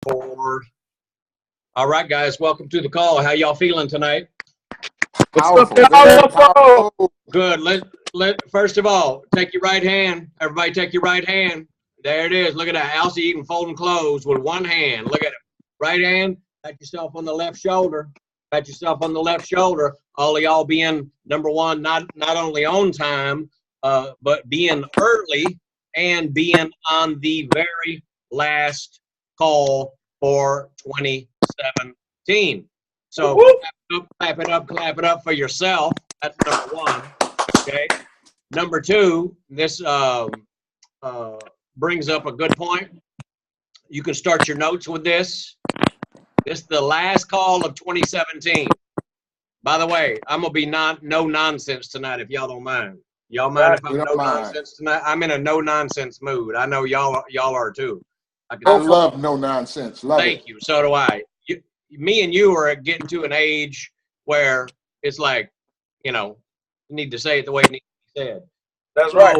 Forward. All right, guys, welcome to the call. How y'all feeling tonight? Powerful, very powerful. Good. First of all, take your right hand. Everybody take your right hand. There it is. Look at that. Alcy even folding clothes with one hand. Look at it. Right hand, pat yourself on the left shoulder. Pat yourself on the left shoulder. All of y'all being, number one, not only on time, but being early and being on the very last call for 2017. So clap it up for yourself. That's number one. Okay. Number two, this brings up a good point. You can start your notes with this. This is the last call of 2017. By the way, I'm gonna be no nonsense tonight if y'all don't mind. Y'all mind if I'm no nonsense tonight? I'm in a no nonsense mood. I know y'all are too. I love no nonsense. Love Thank you. So do I. Me and you are getting to an age where it's like, you need to say it the way it needs to be said. That's right.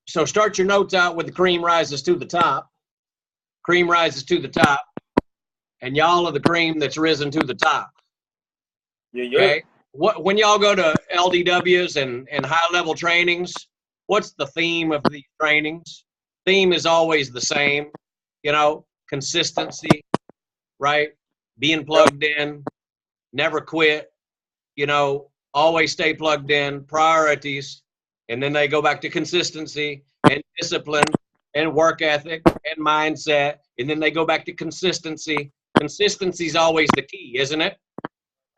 So start your notes out with the cream rises to the top. Cream rises to the top. And y'all are the cream that's risen to the top. Yeah. Okay? When y'all go to LDWs and high-level trainings, what's the theme of these trainings? Theme is always the same. Consistency, right? Being plugged in, never quit, always stay plugged in, priorities, and then they go back to consistency and discipline and work ethic and mindset, and then they go back to consistency. Consistency is always the key, isn't it?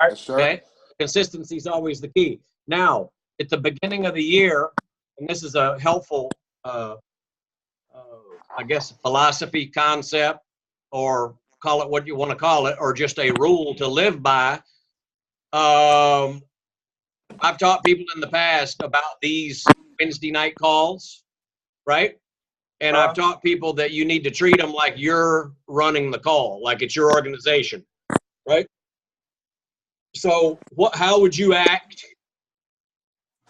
Yes, sir. Okay? Consistency is always the key. Now, at the beginning of the year, and this is a helpful, philosophy, concept, or call it what you want to call it, or just a rule to live by. I've taught people in the past about these Wednesday night calls, right? And I've taught people that you need to treat them like you're running the call, like it's your organization, right? So how would you act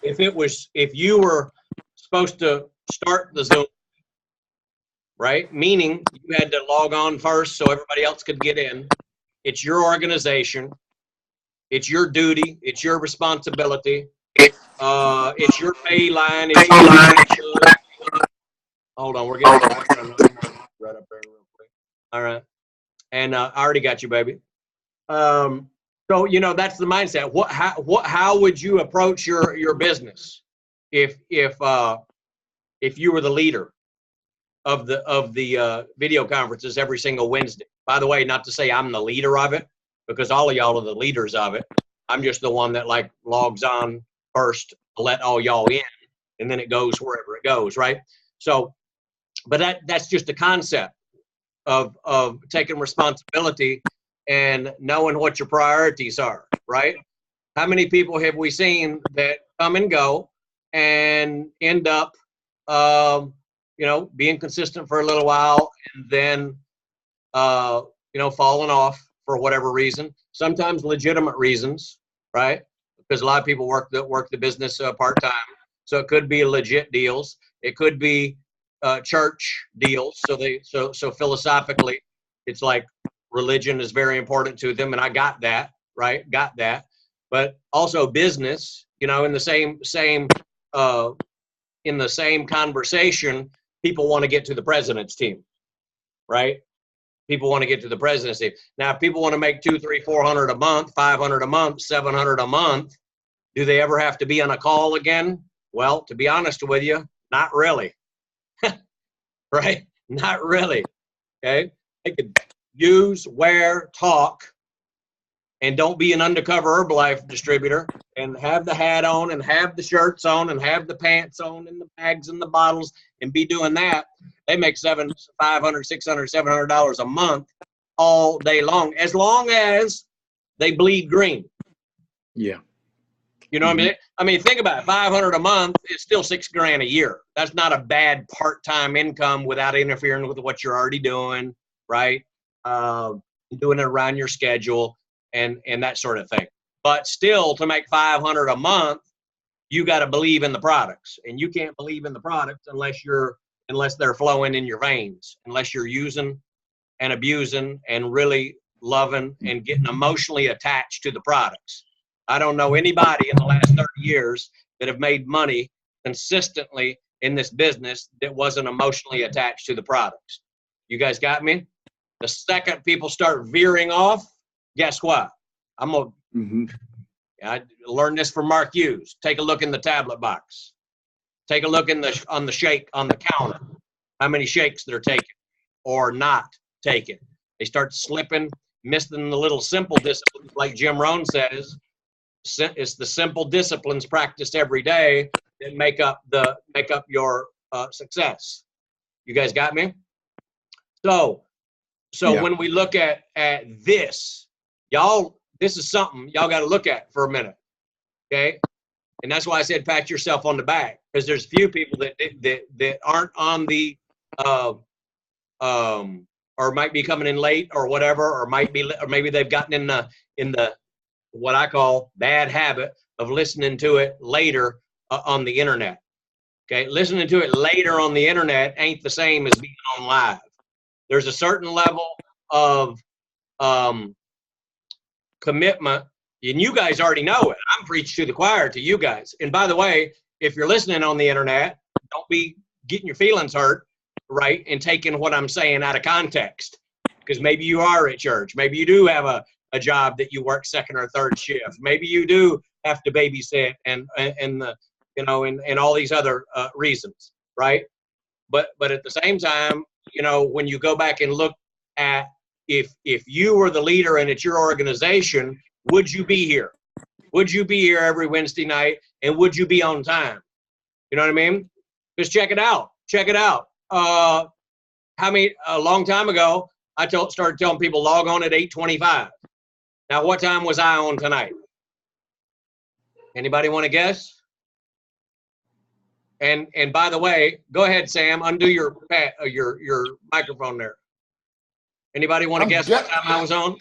if you were supposed to start the Zoom, right? Meaning you had to log on first so everybody else could get in. It's your organization. It's your duty. It's your responsibility. It's your pay line. It's your hold on, we're getting right up there real quick. All right. And I already got you, baby. So that's the mindset. How would you approach your business if you were the leader of the video conferences every single Wednesday? By the way, not to say I'm the leader of it, because all of y'all are the leaders of it. I'm just the one that logs on first to let all y'all in, and then it goes wherever it goes, right? So, but that's just a concept of taking responsibility and knowing what your priorities are, right? How many people have we seen that come and go and end up, being consistent for a little while and then, falling off for whatever reason? Sometimes legitimate reasons, right? Because a lot of people work the business part-time. So it could be legit deals. It could be church deals. So philosophically, it's like religion is very important to them, and I got that, right? Got that. But also business, in the same conversation, people want to get to the president's team, right? People want to get to the president's team. Now, if people want to make 200, 300, 400 a month, 500 a month, 700 a month, do they ever have to be on a call again? Well, to be honest with you, not really. Right? Not really. Okay? They could use, wear, talk, and don't be an undercover Herbalife distributor, and have the hat on and have the shirts on and have the pants on and the bags and the bottles and be doing that. They make $500, $600, $700 a month all day long as they bleed green. Yeah. You know what I mean? I mean, think about it. 500 a month is still $6,000 a year. That's not a bad part-time income without interfering with what you're already doing, right? Doing it around your schedule and that sort of thing. But still, to make 500 a month, you got to believe in the products, and you can't believe in the products unless they're flowing in your veins, unless you're using and abusing and really loving and getting emotionally attached to the products. I don't know anybody in the last 30 years that have made money consistently in this business that wasn't emotionally attached to the products. You guys got me? The second people start veering off, guess what? I'm gonna. I learned this from Mark Hughes. Take a look in the tablet box. Take a look in the on the shake on the counter. How many shakes they're taking or not taking? They start slipping, missing the little simple disciplines, like Jim Rohn says. It's the simple disciplines practiced every day that make up your success. You guys got me? So Yeah. when we look at this, y'all, this is something y'all got to look at for a minute, okay? And that's why I said pat yourself on the back, because there's few people that aren't on the or might be coming in late or whatever, or maybe they've gotten in the what I call bad habit of listening to it later on the internet. Okay, listening to it later on the internet ain't the same as being on live. There's a certain level of commitment, and you guys already know it. I'm preaching to the choir to you guys. And by the way, if you're listening on the internet, don't be getting your feelings hurt, right, and taking what I'm saying out of context, because maybe you are at church. Maybe you do have a job that you work second or third shift. Maybe you do have to babysit and the and all these other reasons, right? But at the same time, when you go back and look at if you were the leader and it's your organization, would you be here? Would you be here every Wednesday night, and would you be on time? You know what I mean? Just check it out. Check it out. A long time ago, I started telling people log on at 8:25. Now, what time was I on tonight? Anybody want to guess? And by the way, go ahead, Sam. Undo your microphone there. Anybody want to guess what time I was on?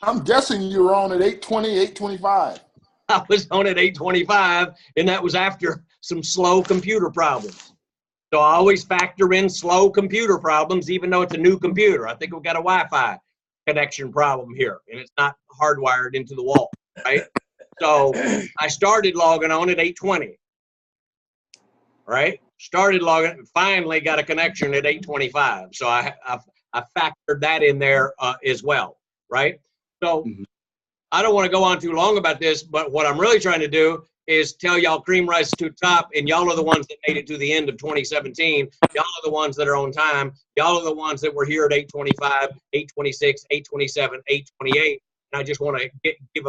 I'm guessing you were on at 8:20, 8:25. I was on at 8:25, and that was after some slow computer problems. So I always factor in slow computer problems, even though it's a new computer. I think we've got a Wi-Fi connection problem here, and it's not hardwired into the wall, right? So I started logging on at 8:20, right? Started logging, finally got a connection at 8:25. So I factored that in there as well, right? So I don't want to go on too long about this, but what I'm really trying to do is tell y'all cream rises to the top, and y'all are the ones that made it to the end of 2017. Y'all are the ones that are on time. Y'all are the ones that were here at 8:25, 8:26, 8:27, 8:28. And I just want to give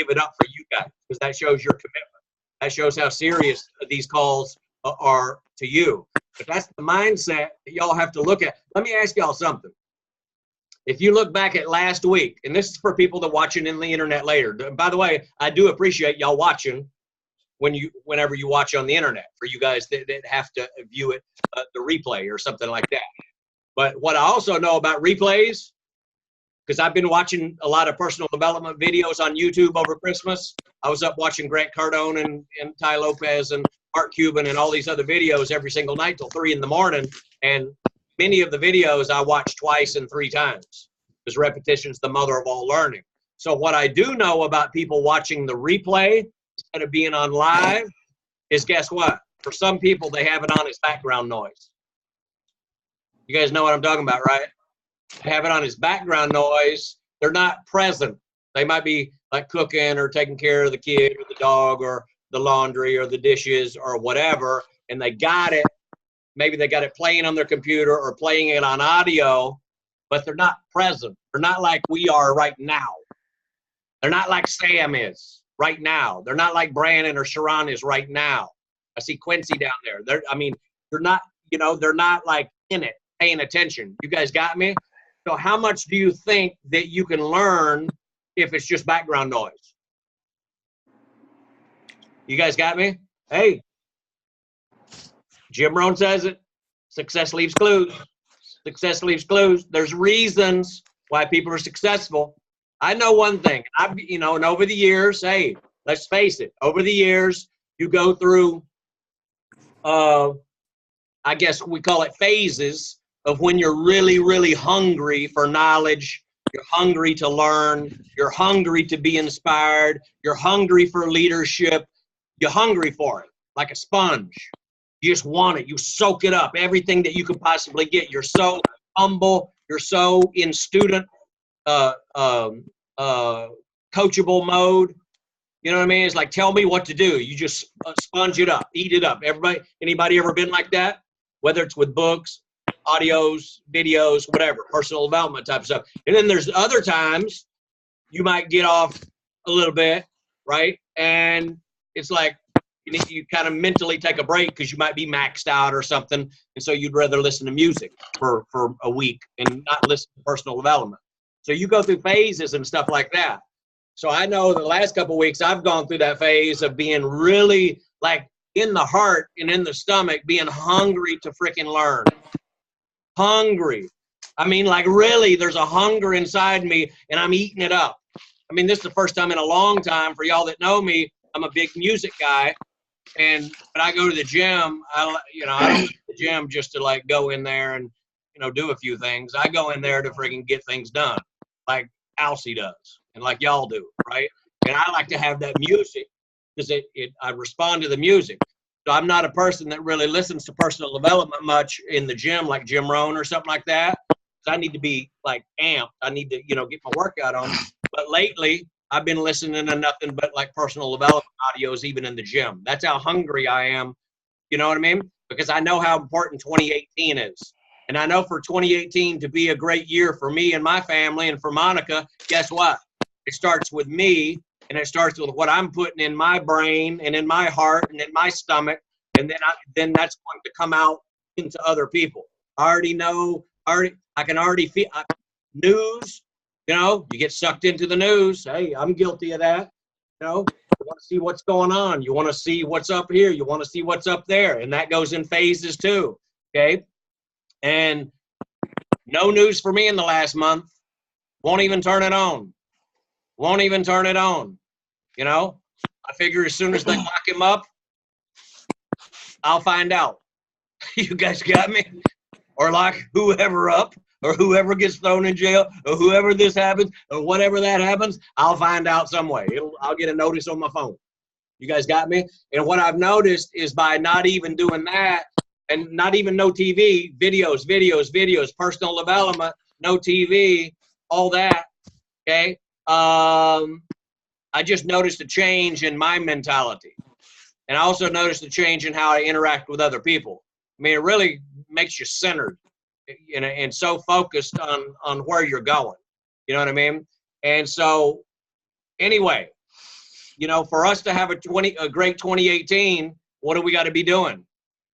it up for you guys, because that shows your commitment. That shows how serious these calls are to you. But that's the mindset that y'all have to look at. Let me ask y'all something. If you look back at last week, and this is for people that are watching in the internet later. By the way, I do appreciate y'all watching whenever you watch on the internet, for you guys that have to view it, the replay or something like that. But what I also know about replays, because I've been watching a lot of personal development videos on YouTube over Christmas. I was up watching Grant Cardone and Ty Lopez and Mark Cuban and all these other videos every single night till 3 in the morning. And many of the videos I watch twice and 3 times, because repetition's the mother of all learning. So what I do know about people watching the replay instead of being on live is, guess what? For some people, they have it on as background noise. You guys know what I'm talking about, right? They have it on as background noise. They're not present. They might be like cooking or taking care of the kid or the dog or the laundry or the dishes or whatever, and they got it. Maybe they got it playing on their computer or playing it on audio, but they're not present. They're not like we are right now. They're not like Sam is right now. They're not like Brandon or Sharon is right now. I see Quincy down there. They're not, they're not like in it, paying attention. You guys got me? So how much do you think that you can learn if it's just background noise? You guys got me? Hey, Jim Rohn says it. Success leaves clues. Success leaves clues. There's reasons why people are successful. I know one thing. And over the years, hey, let's face it. Over the years, you go through, I guess we call it phases of when you're really, really hungry for knowledge. You're hungry to learn. You're hungry to be inspired. You're hungry for leadership. You're hungry for it, like a sponge. You just want it. You soak it up, everything that you could possibly get. You're so humble. You're so in student coachable mode. You know what I mean? It's like, tell me what to do. You just sponge it up, eat it up. Anybody ever been like that? Whether it's with books, audios, videos, whatever, personal development type stuff. And then there's other times you might get off a little bit, right? And it's like you kind of mentally take a break because you might be maxed out or something. And so you'd rather listen to music for a week and not listen to personal development. So you go through phases and stuff like that. So I know the last couple of weeks I've gone through that phase of being really like in the heart and in the stomach, being hungry to freaking learn. Hungry. I mean, like really, there's a hunger inside me and I'm eating it up. I mean, this is the first time in a long time for y'all that know me. I'm a big music guy. And when I go to the gym, I don't go to the gym just to like go in there and, do a few things. I go in there to freaking get things done like Alcy does and like y'all do, right? And I like to have that music because I respond to the music. So I'm not a person that really listens to personal development much in the gym like Jim Rohn or something like that. So I need to be like amped. I need to, get my workout on. But lately, I've been listening to nothing but like personal development audios, even in the gym. That's how hungry I am. You know what I mean? Because I know how important 2018 is. And I know for 2018 to be a great year for me and my family and for Monica, guess what? It starts with me and it starts with what I'm putting in my brain and in my heart and in my stomach. And then that's going to come out into other people. I already know, I can already feel news. You get sucked into the news. Hey, I'm guilty of that. You want to see what's going on. You want to see what's up here. You want to see what's up there. And that goes in phases too. Okay. And no news for me in the last month. Won't even turn it on. Won't even turn it on. I figure as soon as they lock him up, I'll find out. You guys got me? Or lock whoever up. Or whoever gets thrown in jail, or whoever this happens, or whatever that happens, I'll find out some way. I'll get a notice on my phone. You guys got me? And what I've noticed is by not even doing that, and not even no TV, videos, personal development, no TV, all that, okay? I just noticed a change in my mentality. And I also noticed a change in how I interact with other people. I mean, it really makes you centered. And so focused on where you're going. You know what I mean? And so anyway, for us to have a great 2018, what do we got to be doing?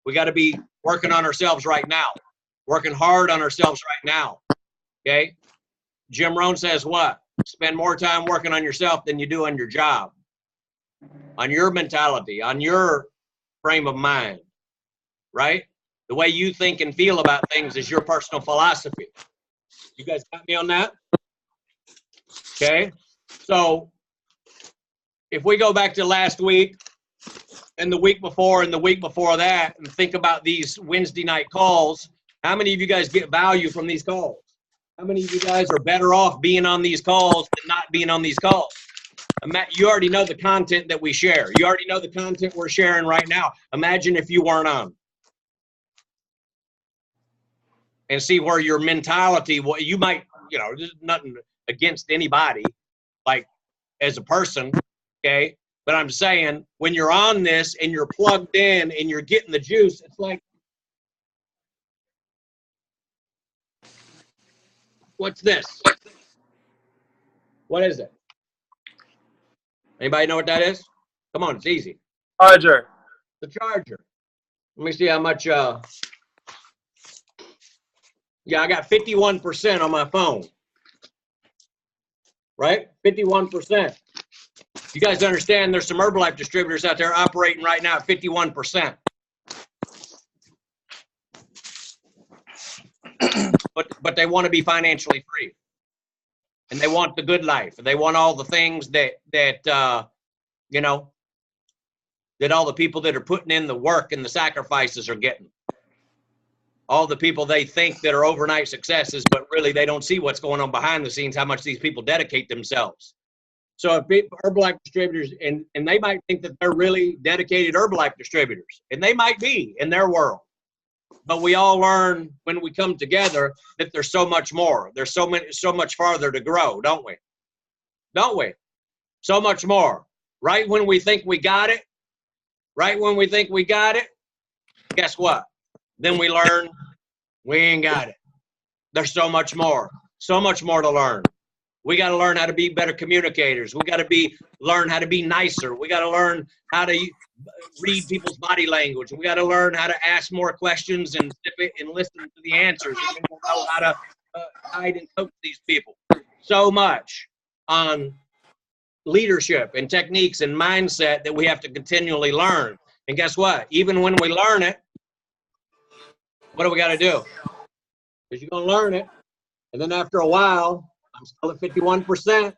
We got to be working on ourselves right now, working hard on ourselves right now. Okay. Jim Rohn says what? Spend more time working on yourself than you do on your job, on your mentality, on your frame of mind, right? The way you think and feel about things is your personal philosophy. You guys got me on that? Okay. So if we go back to last week and the week before and the week before that and think about these Wednesday night calls, how many of you guys get value from these calls? How many of you guys are better off being on these calls than not being on these calls? You already know the content that we share. You already know the content we're sharing right now. Imagine if you weren't on. And see where your mentality, you might, there's nothing against anybody, like as a person, okay? But I'm saying when you're on this and you're plugged in and you're getting the juice, it's like, what's this? What is it? Anybody know what that is? Come on, it's easy. Charger. The charger. Let me see how much, yeah, I got 51% on my phone. Right? 51%. You guys understand there's some Herbalife distributors out there operating right now at 51%. But they want to be financially free. And they want the good life. And they want all the things that all the people that are putting in the work and the sacrifices are getting. all the people they think that are overnight successes, but really they don't see what's going on behind the scenes, how much these people dedicate themselves. So if Herbalife distributors, and they might think that they're really dedicated Herbalife distributors, and they might be in their world. But we all learn when we come together that there's so much more. There's so much farther to grow, don't we? Don't we? So much more. Right when we think we got it, guess what? Then we learn we ain't got it. There's so much more to learn. We got to learn how to be better communicators. We got to learn how to be nicer. We got to learn how to read people's body language. We got to learn how to ask more questions and listen to the answers. We know how to guide and coach these people. So much on leadership and techniques and mindset that we have to continually learn. And guess what? Even when we learn it, what do we got to do? Because you're going to learn it. And then after a while, I'm still at 51%.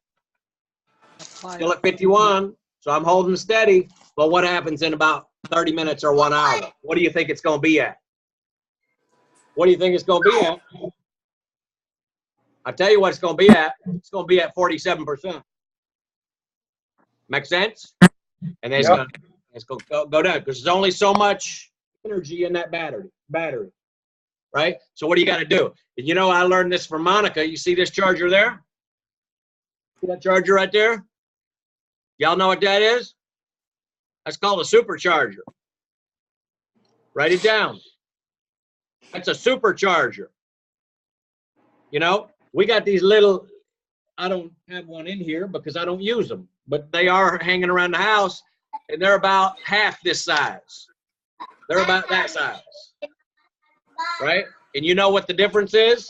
Still at 51. So I'm holding steady. But what happens in about 30 minutes or 1 hour? What do you think it's going to be at? What do you think it's going to be at? I'll tell you what it's going to be at. It's going to be at 47%. Make sense? And then it's going to go down because there's only so much energy in that battery. Right? So what do you got to do? And you know, I learned this from Monica. You see this charger there? See that charger right there? Y'all know what that is? That's called a supercharger. Write it down. That's a supercharger. You know, we got these little, I don't have one in here because I don't use them, but they are hanging around the house and they're about half this size. They're about that size. Right? And you know what the difference is?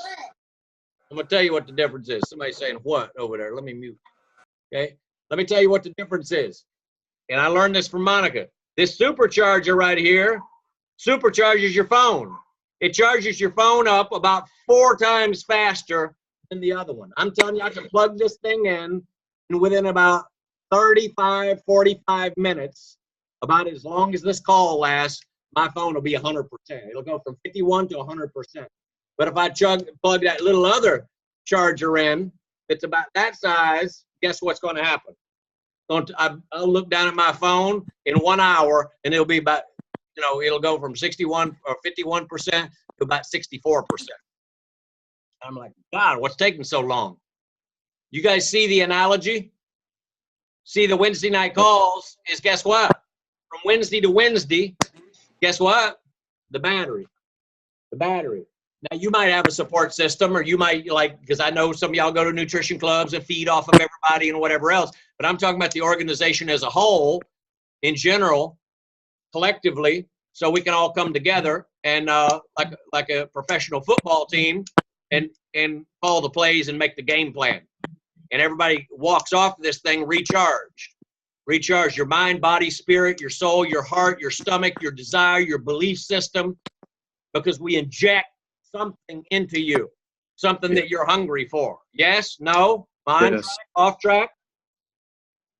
I'm going to tell you what the difference is. Somebody's saying what over there? Let me mute. Okay? Let me tell you what the difference is. And I learned this from Monica. This supercharger right here supercharges your phone. It charges your phone up about 4 times faster than the other one. I'm telling you, I can plug this thing in, and within about 35, 45 minutes, about as long as this call lasts, my phone will be 100%. It'll go from 51 to 100%. But if I plug that little other charger in that's about that size, guess what's going to happen? I'll look down at my phone in 1 hour, and it'll be about, it'll go from 61 or 51% to about 64%. I'm like, God, what's taking so long? You guys see the analogy? See, the Wednesday night calls is, guess what? From Wednesday to Wednesday, guess what? The battery. Now, you might have a support system, or you might, because I know some of y'all go to nutrition clubs and feed off of everybody and whatever else, but I'm talking about the organization as a whole, in general, collectively, so we can all come together and, like a professional football team, and call the plays and make the game plan. And everybody walks off this thing recharged. Recharge your mind, body, spirit, your soul, your heart, your stomach, your desire, your belief system, because we inject something into you, something that you're hungry for. Yes? No? Mind? Yes. Off track?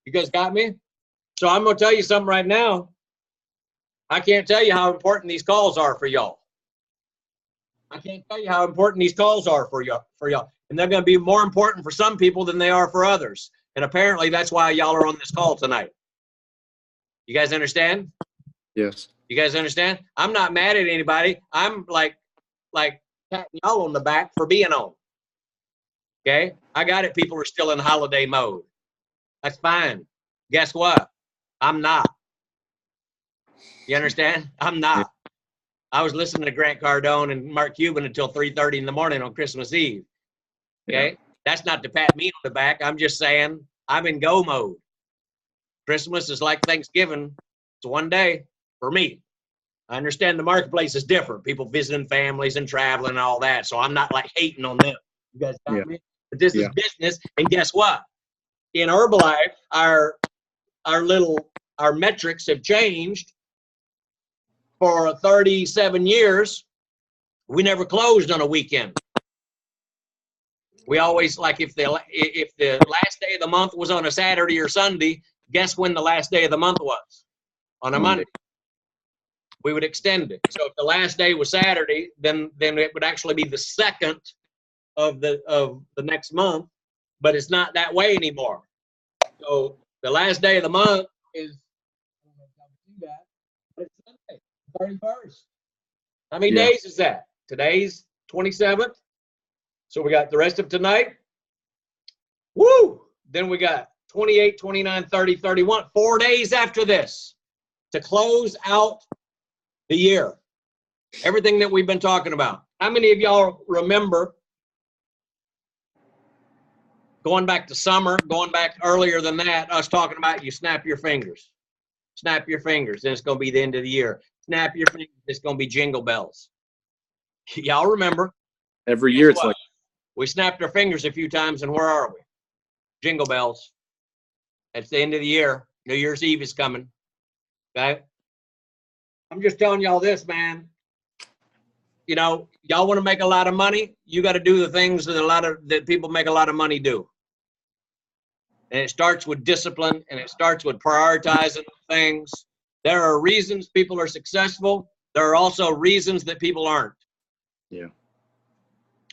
You guys got me? So I'm going to tell you something right now. I can't tell you how important these calls are for y'all. I can't tell you how important these calls are for y'all. And they're going to be more important for some people than they are for others. And apparently that's why y'all are on this call tonight. You guys understand? Yes. You guys understand? I'm not mad at anybody. I'm like patting y'all on the back for being on. Okay? I got it. People are still in holiday mode. That's fine. Guess what? I'm not. You understand? I'm not. I was listening to Grant Cardone and Mark Cuban until 3:30 in the morning on Christmas Eve. Okay? Yeah. That's not to pat me on the back. I'm just saying I'm in go mode. Christmas is like Thanksgiving. It's one day for me. I understand the marketplace is different. People visiting families and traveling and all that. So I'm not like hating on them. You guys got me? But this is business. And guess what? In Herbalife, our metrics have changed. For 37 years, we never closed on a weekend. We always, if the last day of the month was on a Saturday or Sunday, guess when the last day of the month was? On a Monday. we would extend it. So if the last day was Saturday, then it would actually be the second of the next month, but it's not that way anymore. So the last day of the month is, I don't know if y'all can see that, but it's Sunday, 31st. How many Yeah. days is that? Today's 27th. So we got the rest of tonight. Woo! Then we got 28, 29, 30, 31, 4 days after this to close out the year. Everything that we've been talking about. How many of y'all remember going back to summer, going back earlier than that, us talking about you snap your fingers. Snap your fingers, then it's going to be the end of the year. Snap your fingers, it's going to be jingle bells. Y'all remember? Every Guess year it's what? like, We snapped our fingers a few times, and where are we? Jingle bells. It's the end of the year. New Year's Eve is coming. Okay? I'm just telling y'all this, man. You know, y'all want to make a lot of money, you got to do the things that people make a lot of money do. And it starts with discipline, and it starts with prioritizing things. There are reasons people are successful. There are also reasons that people aren't. Yeah.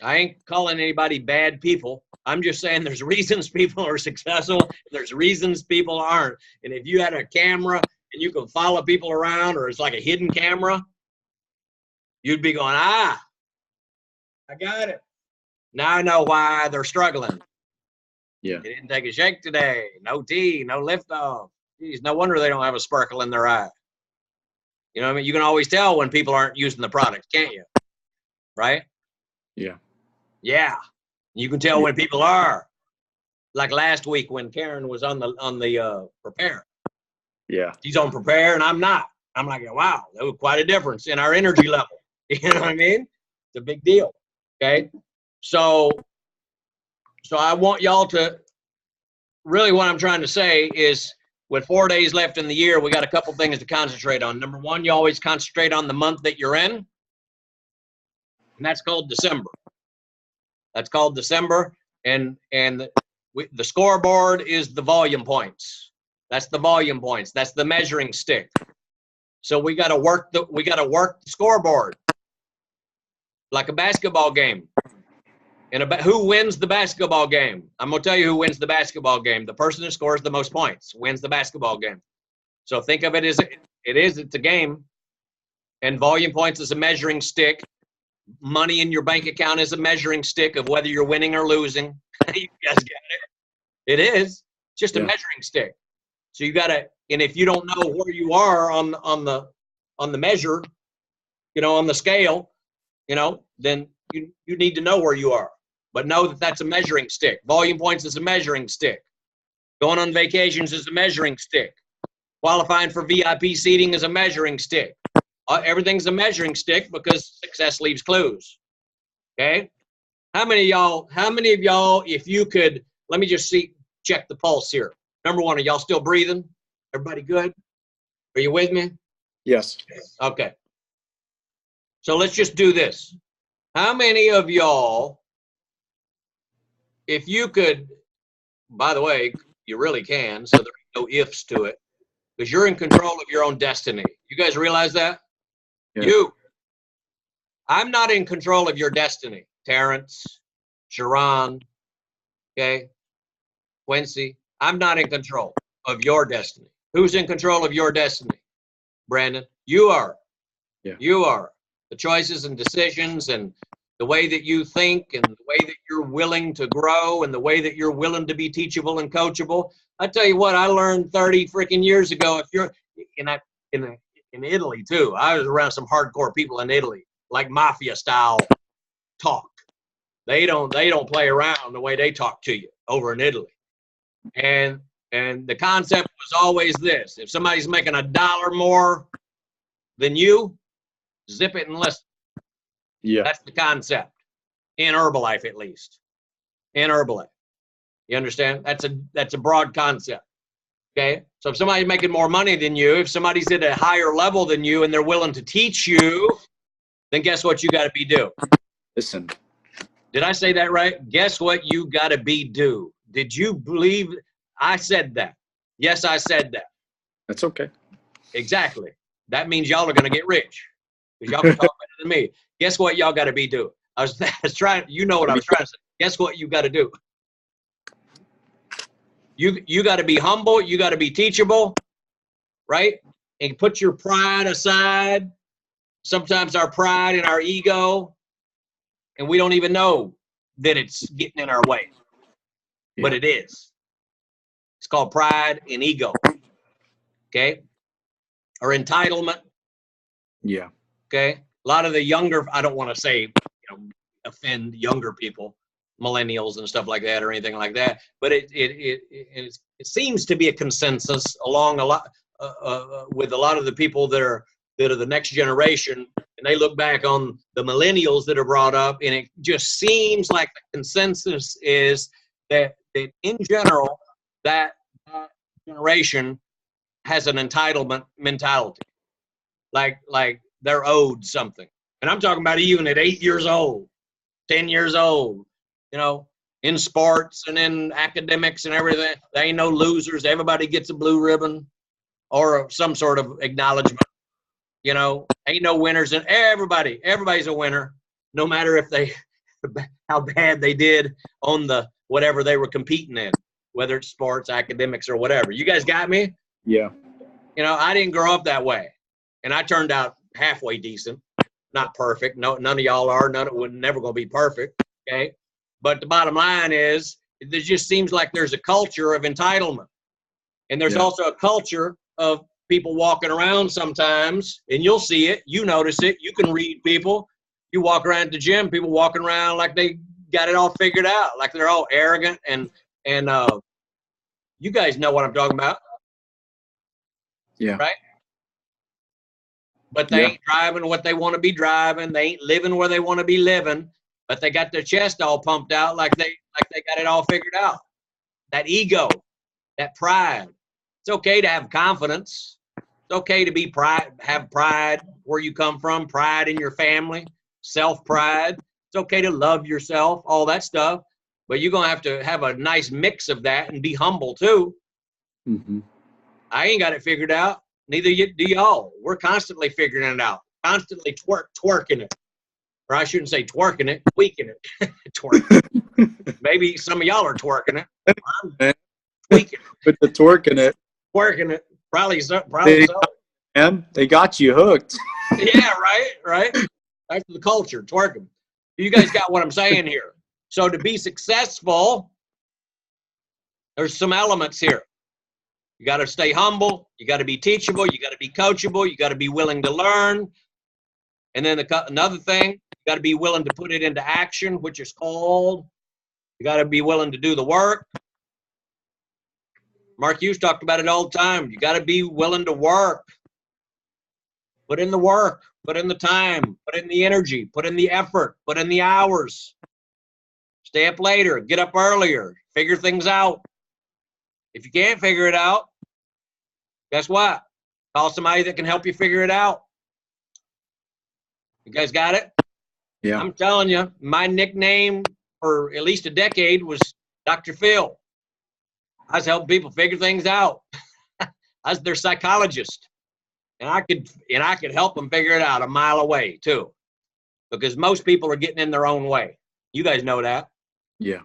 I ain't calling anybody bad people. I'm just saying there's reasons people are successful. There's reasons people aren't. And if you had a camera and you could follow people around, or it's like a hidden camera, you'd be going, I got it. Now I know why they're struggling. yeah, They didn't take a shake today. No tea, no lift off. Geez, no wonder they don't have a sparkle in their eye. You know what I mean? You can always tell when people aren't using the product, can't you? Right? yeah, Yeah. You can tell when people are. Like last week when Karen was on the Prepare. yeah, She's on Prepare and I'm not. I'm like, wow, that was quite a difference in our energy level. You know what I mean? It's a big deal. Okay. So I want y'all to really, what I'm trying to say is, with 4 days left in the year, we got a couple things to concentrate on. Number one, you always concentrate on the month that you're in, and that's called December. That's called December, and the scoreboard is the volume points. That's the volume points. That's the measuring stick. So we got to work the scoreboard like a basketball game. And who wins the basketball game? I'm going to tell you who wins the basketball game. The person who scores the most points wins the basketball game. So think of it as it's a game. And volume points is a measuring stick. Money in your bank account is a measuring stick of whether you're winning or losing. You guys get it? It is. It's just a measuring stick. So you got to, and if you don't know where you are on the measure, you know, on the scale, you know, then you need to know where you are. But know that that's a measuring stick. Volume points is a measuring stick. Going on vacations is a measuring stick. Qualifying for VIP seating is a measuring stick. Everything's a measuring stick because success leaves clues. Okay? How many of y'all, if you could, let me just check the pulse here. Number one, are y'all still breathing? Everybody good? Are you with me? yes, Okay. So let's just do this. How many of y'all, if you could, by the way, you really can, so there are no ifs to it, because you're in control of your own destiny. You guys realize that? Yeah. I'm not in control of your destiny. Terrence, Sharon, okay, Quincy, I'm not in control of your destiny. Who's in control of your destiny? Brandon, you are. Yeah. You are. The choices and decisions and the way that you think and the way that you're willing to grow and the way that you're willing to be teachable and coachable. I tell you what, I learned 30 freaking years ago. If you're in Italy too, I was around some hardcore people in Italy, like mafia style talk. They don't play around the way they talk to you over in Italy. And the concept was always this: if somebody's making $1 more than you, zip it and listen. yeah, That's the concept in Herbalife, at least. In Herbalife, you understand? That's a broad concept. Okay, so if somebody's making more money than you, if somebody's at a higher level than you, and they're willing to teach you, then guess what you got to be do? listen, Did I say that right? Guess what you got to be do? Did you believe I said that? Yes, I said that. that's okay. Exactly. that means y'all are going to get rich because y'all can talk better than me. Guess what y'all got to be doing? I was trying, you know what I was trying to say. Guess what you got to do? You got to be humble. You got to be teachable, right? And put your pride aside. Sometimes our pride and our ego, and we don't even know that it's getting in our way, but it is. It's called pride and ego, okay? Or entitlement, Yeah. okay? A lot of the younger, I don't want to say, offend younger people, millennials and stuff like that or anything like that, but it seems to be a consensus along a lot with a lot of the people that are the next generation, and they look back on the millennials that are brought up, and it just seems like the consensus is that in general, that generation has an entitlement mentality, like they're owed something. And I'm talking about even at 8 years old, 10 years old, in sports and in academics and everything. They ain't no losers. Everybody gets a blue ribbon or some sort of acknowledgement. Ain't no winners, and everybody's a winner, no matter how bad they did on the whatever they were competing in, whether it's sports, academics, or whatever. You guys got me? Yeah. I didn't grow up that way, and I turned out halfway decent, not perfect. No, none of y'all are. We're never going to be perfect. Okay, but the bottom line is, there just seems like there's a culture of entitlement, and there's also a culture of people walking around sometimes, and you'll see it, you notice it, you can read people. You walk around the gym, people walking around like they got it all figured out, like they're all arrogant, and you guys know what I'm talking about. Yeah. Right? But they ain't driving what they want to be driving. They ain't living where they want to be living, but they got their chest all pumped out like they got it all figured out. That ego, that pride. It's okay to have confidence. It's okay to have pride where you come from, pride in your family, self-pride. It's okay to love yourself, all that stuff. But you're going to have a nice mix of that and be humble too. Mm-hmm. I ain't got it figured out. Neither do y'all. We're constantly figuring it out, constantly twerking it. Or I shouldn't say twerking it, tweaking it. Twerking. Maybe some of y'all are twerking it. I'm tweaking it. With the twerking it. Twerking it. Probably so. Man, they got you hooked. Yeah, right. That's the culture, twerking. You guys got what I'm saying here. So to be successful, there's some elements here. You got to stay humble. You got to be teachable. You got to be coachable. You got to be willing to learn. And then another thing, you got to be willing to put it into action, which is called, you got to be willing to do the work. Mark Hughes talked about it all the time. You got to be willing to work. Put in the work. Put in the time. Put in the energy. Put in the effort. Put in the hours. Stay up later. Get up earlier. Figure things out. If you can't figure it out, guess what? Call somebody that can help you figure it out. You guys got it? Yeah. I'm telling you, my nickname for at least a decade was Dr. Phil. I was helping people figure things out. I was their psychologist. And I could help them figure it out a mile away too. Because most people are getting in their own way. You guys know that. Yeah.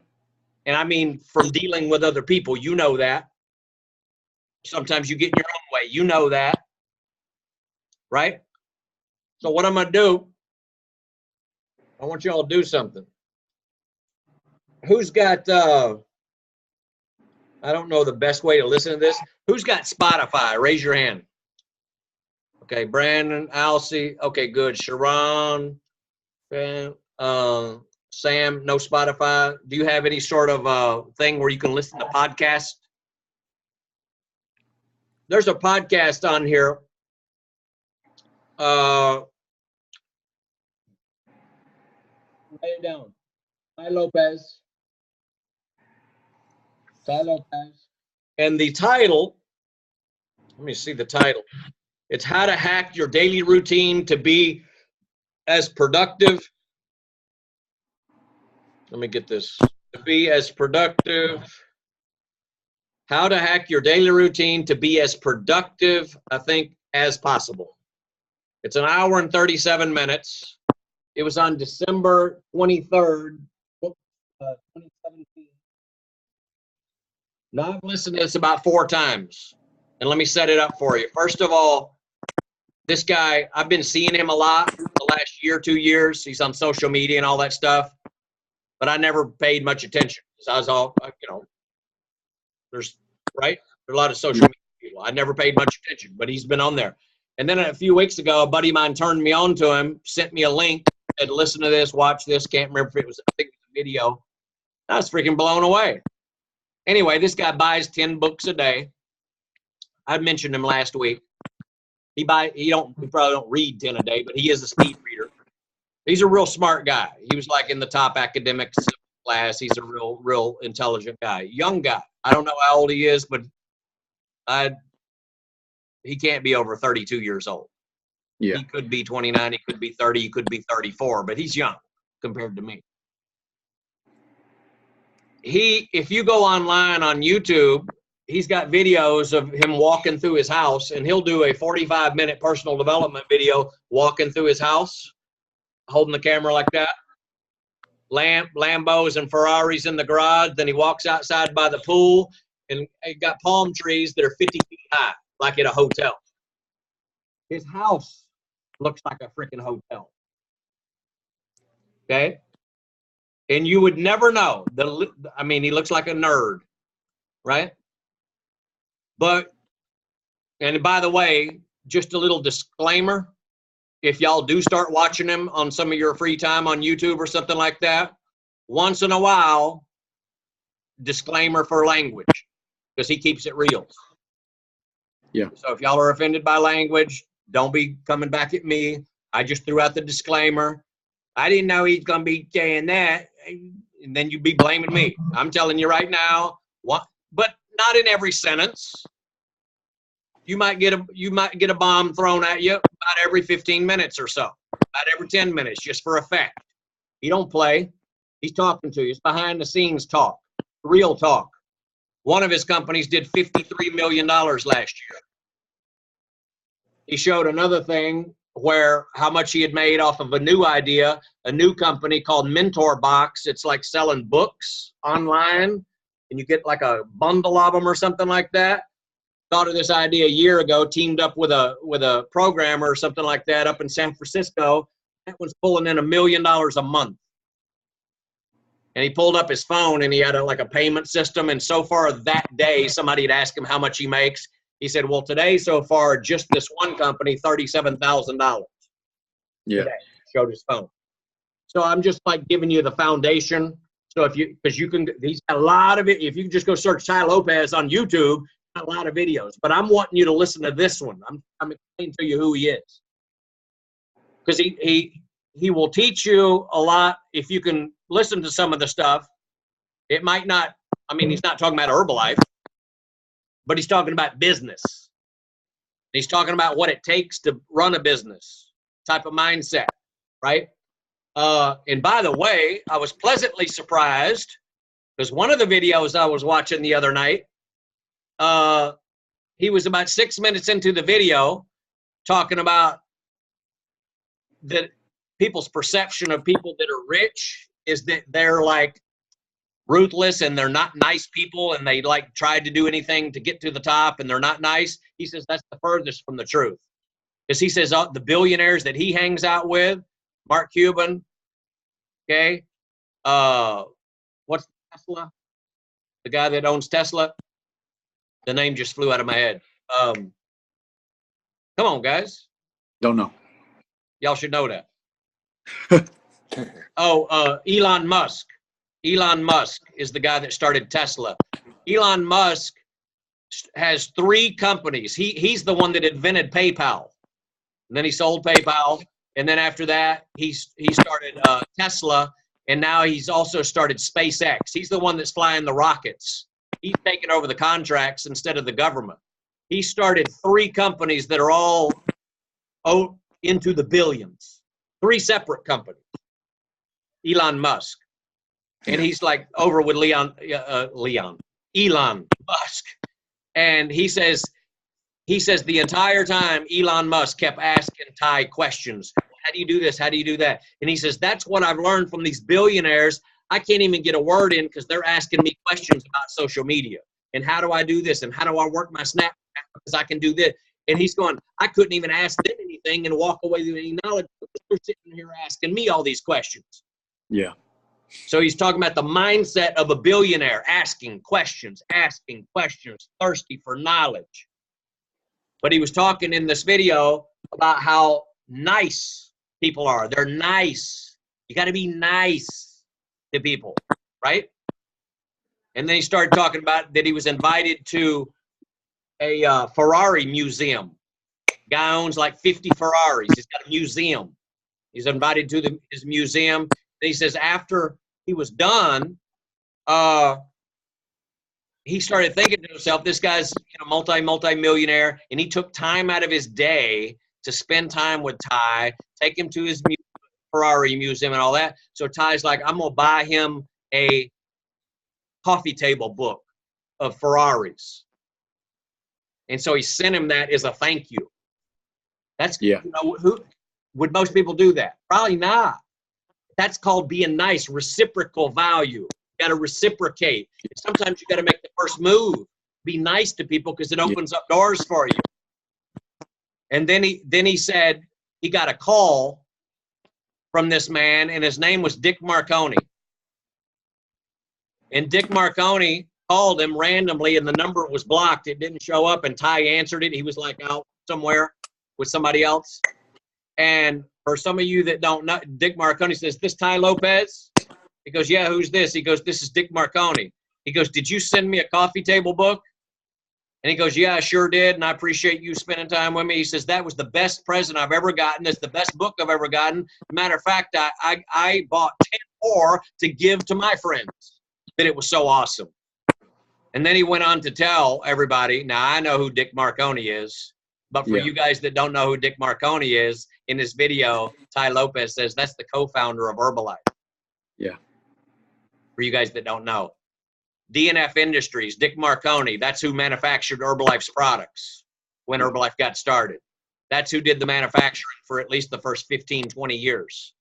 And I mean, from dealing with other people, you know that. Sometimes you get in your own way. You know that. Right? So what I'm going to do, I want you all to do something. Who's got, I don't know the best way to listen to this. Who's got Spotify? Raise your hand. Okay, Brandon, Alcy. Okay, good. Sharon, Sam, no Spotify. Do you have any sort of thing where you can listen to podcasts? There's a podcast on here. Write it down. Ty Lopez. And the title, let me see the title. It's How to Hack Your Daily Routine to Be as Productive. Let me get this. To be as productive. How to hack your daily routine to be as productive, I think, as possible. It's an hour and 37 minutes. It was on December 23rd, 2017. Now I've listened to this about 4 times. And let me set it up for you. First of all, this guy, I've been seeing him a lot the last year, 2 years. He's on social media and all that stuff. But I never paid much attention. I was all, there's a lot of social media people. I never paid much attention, but he's been on there. And then a few weeks ago, a buddy of mine turned me on to him, sent me a link, said, listen to this, watch this. Can't remember if it was, I think it was a video. I was freaking blown away. Anyway, this guy buys 10 books a day. I mentioned him last week. He probably don't read 10 a day, but he is a speed reader. He's a real smart guy. He was like in the top academic class. He's a real intelligent guy. Young guy. I don't know how old he is, but he can't be over 32 years old. Yeah. He could be 29, he could be 30, he could be 34, but he's young compared to me. If you go online on YouTube, he's got videos of him walking through his house, and he'll do a 45-minute personal development video walking through his house, holding the camera like that. Lambos and Ferraris in the garage. Then he walks outside by the pool, and he got palm trees that are 50 feet high, like at a hotel. His house looks like a freaking hotel. Okay? And you would never know. He looks like a nerd, right? But, and by the way, just a little disclaimer, if y'all do start watching him on some of your free time on YouTube or something like that, once in a while, disclaimer for language, because he keeps it real. Yeah. So if y'all are offended by language, don't be coming back at me. I just threw out the disclaimer. I didn't know he's going to be saying that. And then you'd be blaming me. I'm telling you right now, but not in every sentence. You might get a bomb thrown at you about every 15 minutes or so, about every 10 minutes, just for effect. He don't play. He's talking to you. It's behind the scenes talk, real talk. One of his companies did $53 million last year. He showed another thing where how much he had made off of a new idea, a new company called Mentor Box. It's like selling books online, and you get like a bundle of them or something like that. Thought of this idea a year ago, teamed up with a programmer or something like that up in San Francisco. That was pulling in $1 million a month. And he pulled up his phone, and he had a payment system. And so far that day, somebody had asked him how much he makes. He said, well, today so far, just this one company, $37,000. Yeah. Today. Showed his phone. So I'm just like giving you the foundation. So he's got a lot of it. If you just go search Tai Lopez on YouTube, a lot of videos, but I'm wanting you to listen to this one. I'm explaining to you who he is, because he will teach you a lot if you can listen to some of the stuff. It might not. He's not talking about Herbalife, but he's talking about business. He's talking about what it takes to run a business, type of mindset, right? And by the way, I was pleasantly surprised because one of the videos I was watching the other night. He was about 6 minutes into the video talking about that people's perception of people that are rich is that they're like ruthless and they're not nice people and they like tried to do anything to get to the top and they're not nice. He says that's the furthest from the truth. Because he says the billionaires that he hangs out with, Mark Cuban, okay, what's Tesla? The guy that owns Tesla? The name just flew out of my head. Come on, guys. Don't know. Y'all should know that. Elon Musk. Elon Musk is the guy that started Tesla. Elon Musk has 3 companies. He's the one that invented PayPal. And then he sold PayPal. And then after that, he started Tesla. And now he's also started SpaceX. He's the one that's flying the rockets. He's taking over the contracts instead of the government. He started 3 companies that are all into the billions. 3 separate companies. Elon Musk. And he's like over with Elon Musk. And he says he says the entire time Elon Musk kept asking Ty questions. How do you do this? How do you do that? And he says, that's what I've learned from these billionaires. I can't even get a word in because they're asking me questions about social media. And how do I do this? And how do I work my Snapchat because I can do this? And he's going, I couldn't even ask them anything and walk away with any knowledge. They're sitting here asking me all these questions. Yeah. So he's talking about the mindset of a billionaire, asking questions, thirsty for knowledge. But he was talking in this video about how nice people are. They're nice. You got to be nice to people, right? And then he started talking about that he was invited to a Ferrari museum. Guy owns like 50 Ferraris. He's got a museum. He's invited to his museum. And he says after he was done, he started thinking to himself, this guy's multi-millionaire, and he took time out of his day to spend time with Ty, take him to his Ferrari museum and all that. So Ty's like, I'm going to buy him a coffee table book of Ferraris. And so he sent him that as a thank you. That's, Yeah. Who would most people do that? Probably not. That's called being nice, reciprocal value. You got to reciprocate. Sometimes you got to make the first move. Be nice to people because it opens up doors for you. And then he said he got a call from this man, and his name was Dick Marconi. And Dick Marconi called him randomly, and the number was blocked. It didn't show up, and Ty answered it. He was like out somewhere with somebody else. And for some of you that don't know, Dick Marconi says, this Ty Lopez? He goes, yeah, who's this? He goes, this is Dick Marconi. He goes, did you send me a coffee table book? And he goes, yeah, I sure did, and I appreciate you spending time with me. He says, that was the best present I've ever gotten. It's the best book I've ever gotten. Matter of fact, I bought 10 more to give to my friends. But it was so awesome. And then he went on to tell everybody, now I know who Dick Marconi is, but for you guys that don't know who Dick Marconi is, in this video, Ty Lopez says that's the co-founder of Herbalife. Yeah. For you guys that don't know. DNF Industries, Dick Marconi, that's who manufactured Herbalife's products when Herbalife got started. That's who did the manufacturing for at least the first 15, 20 years.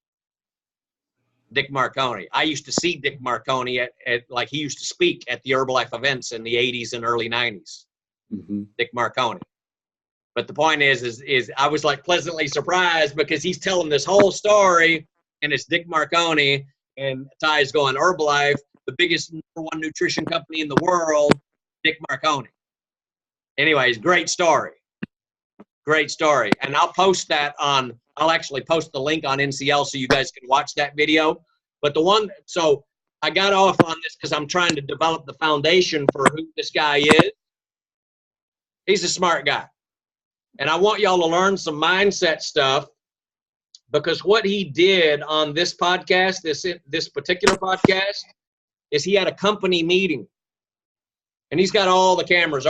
Dick Marconi. I used to see Dick Marconi at like he used to speak at the Herbalife events in the 80s and early 90s. Mm-hmm. Dick Marconi. But the point is I was like pleasantly surprised because he's telling this whole story and it's Dick Marconi and Ty's going Herbalife, the biggest #1 nutrition company in the world, Dick Marconi. Anyways, great story. Great story. And I'll post that I'll actually post the link on NCL so you guys can watch that video. But so I got off on this because I'm trying to develop the foundation for who this guy is. He's a smart guy. And I want y'all to learn some mindset stuff because what he did on this podcast, this particular podcast, is he had a company meeting. And he's got all the cameras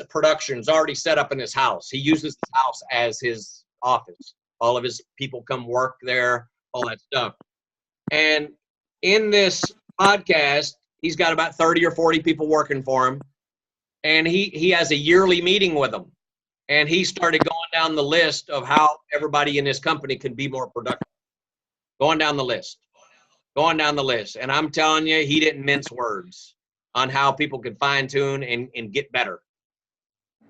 productions already set up in his house. He uses his house as his office. All of his people come work there, all that stuff. And in this podcast, he's got about 30 or 40 people working for him. And he has a yearly meeting with them. And he started going down the list of how everybody in his company can be more productive. Going down the list. And I'm telling you, he didn't mince words on how people could fine-tune and get better.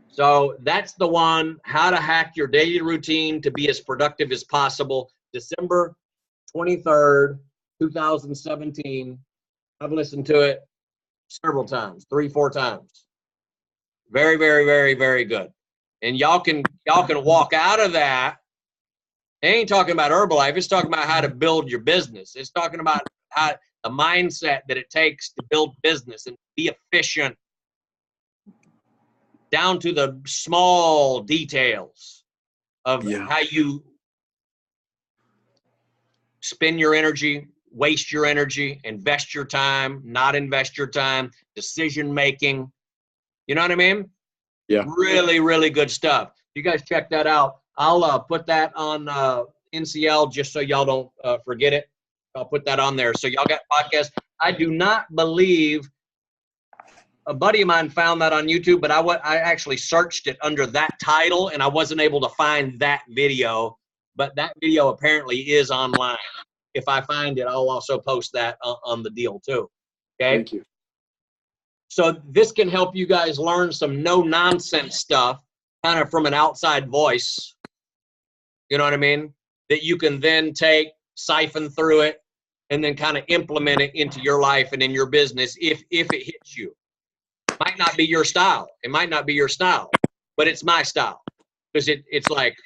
So that's the one, how to hack your daily routine to be as productive as possible. December 23rd, 2017. I've listened to it several times, 3-4 times. Very, very, very, very good. And y'all can walk out of that. It ain't talking about Herbalife. It's talking about how to build your business. It's talking about how the mindset that it takes to build business and be efficient down to the small details of how you spend your energy, waste your energy, invest your time, not invest your time, decision making. You know what I mean? Yeah. Really, really good stuff. You guys check that out. I'll put that on NCL just so y'all don't forget it. I'll put that on there. So y'all got podcasts. I do not believe a buddy of mine found that on YouTube, but I actually searched it under that title, and I wasn't able to find that video. But that video apparently is online. If I find it, I'll also post that on the deal too. Okay. Thank you. So this can help you guys learn some no-nonsense stuff, kind of from an outside voice. You know what I mean? That you can then take, siphon through it, and then kind of implement it into your life and in your business if it hits you. Might not be your style. It might not be your style, but it's my style. Because it's like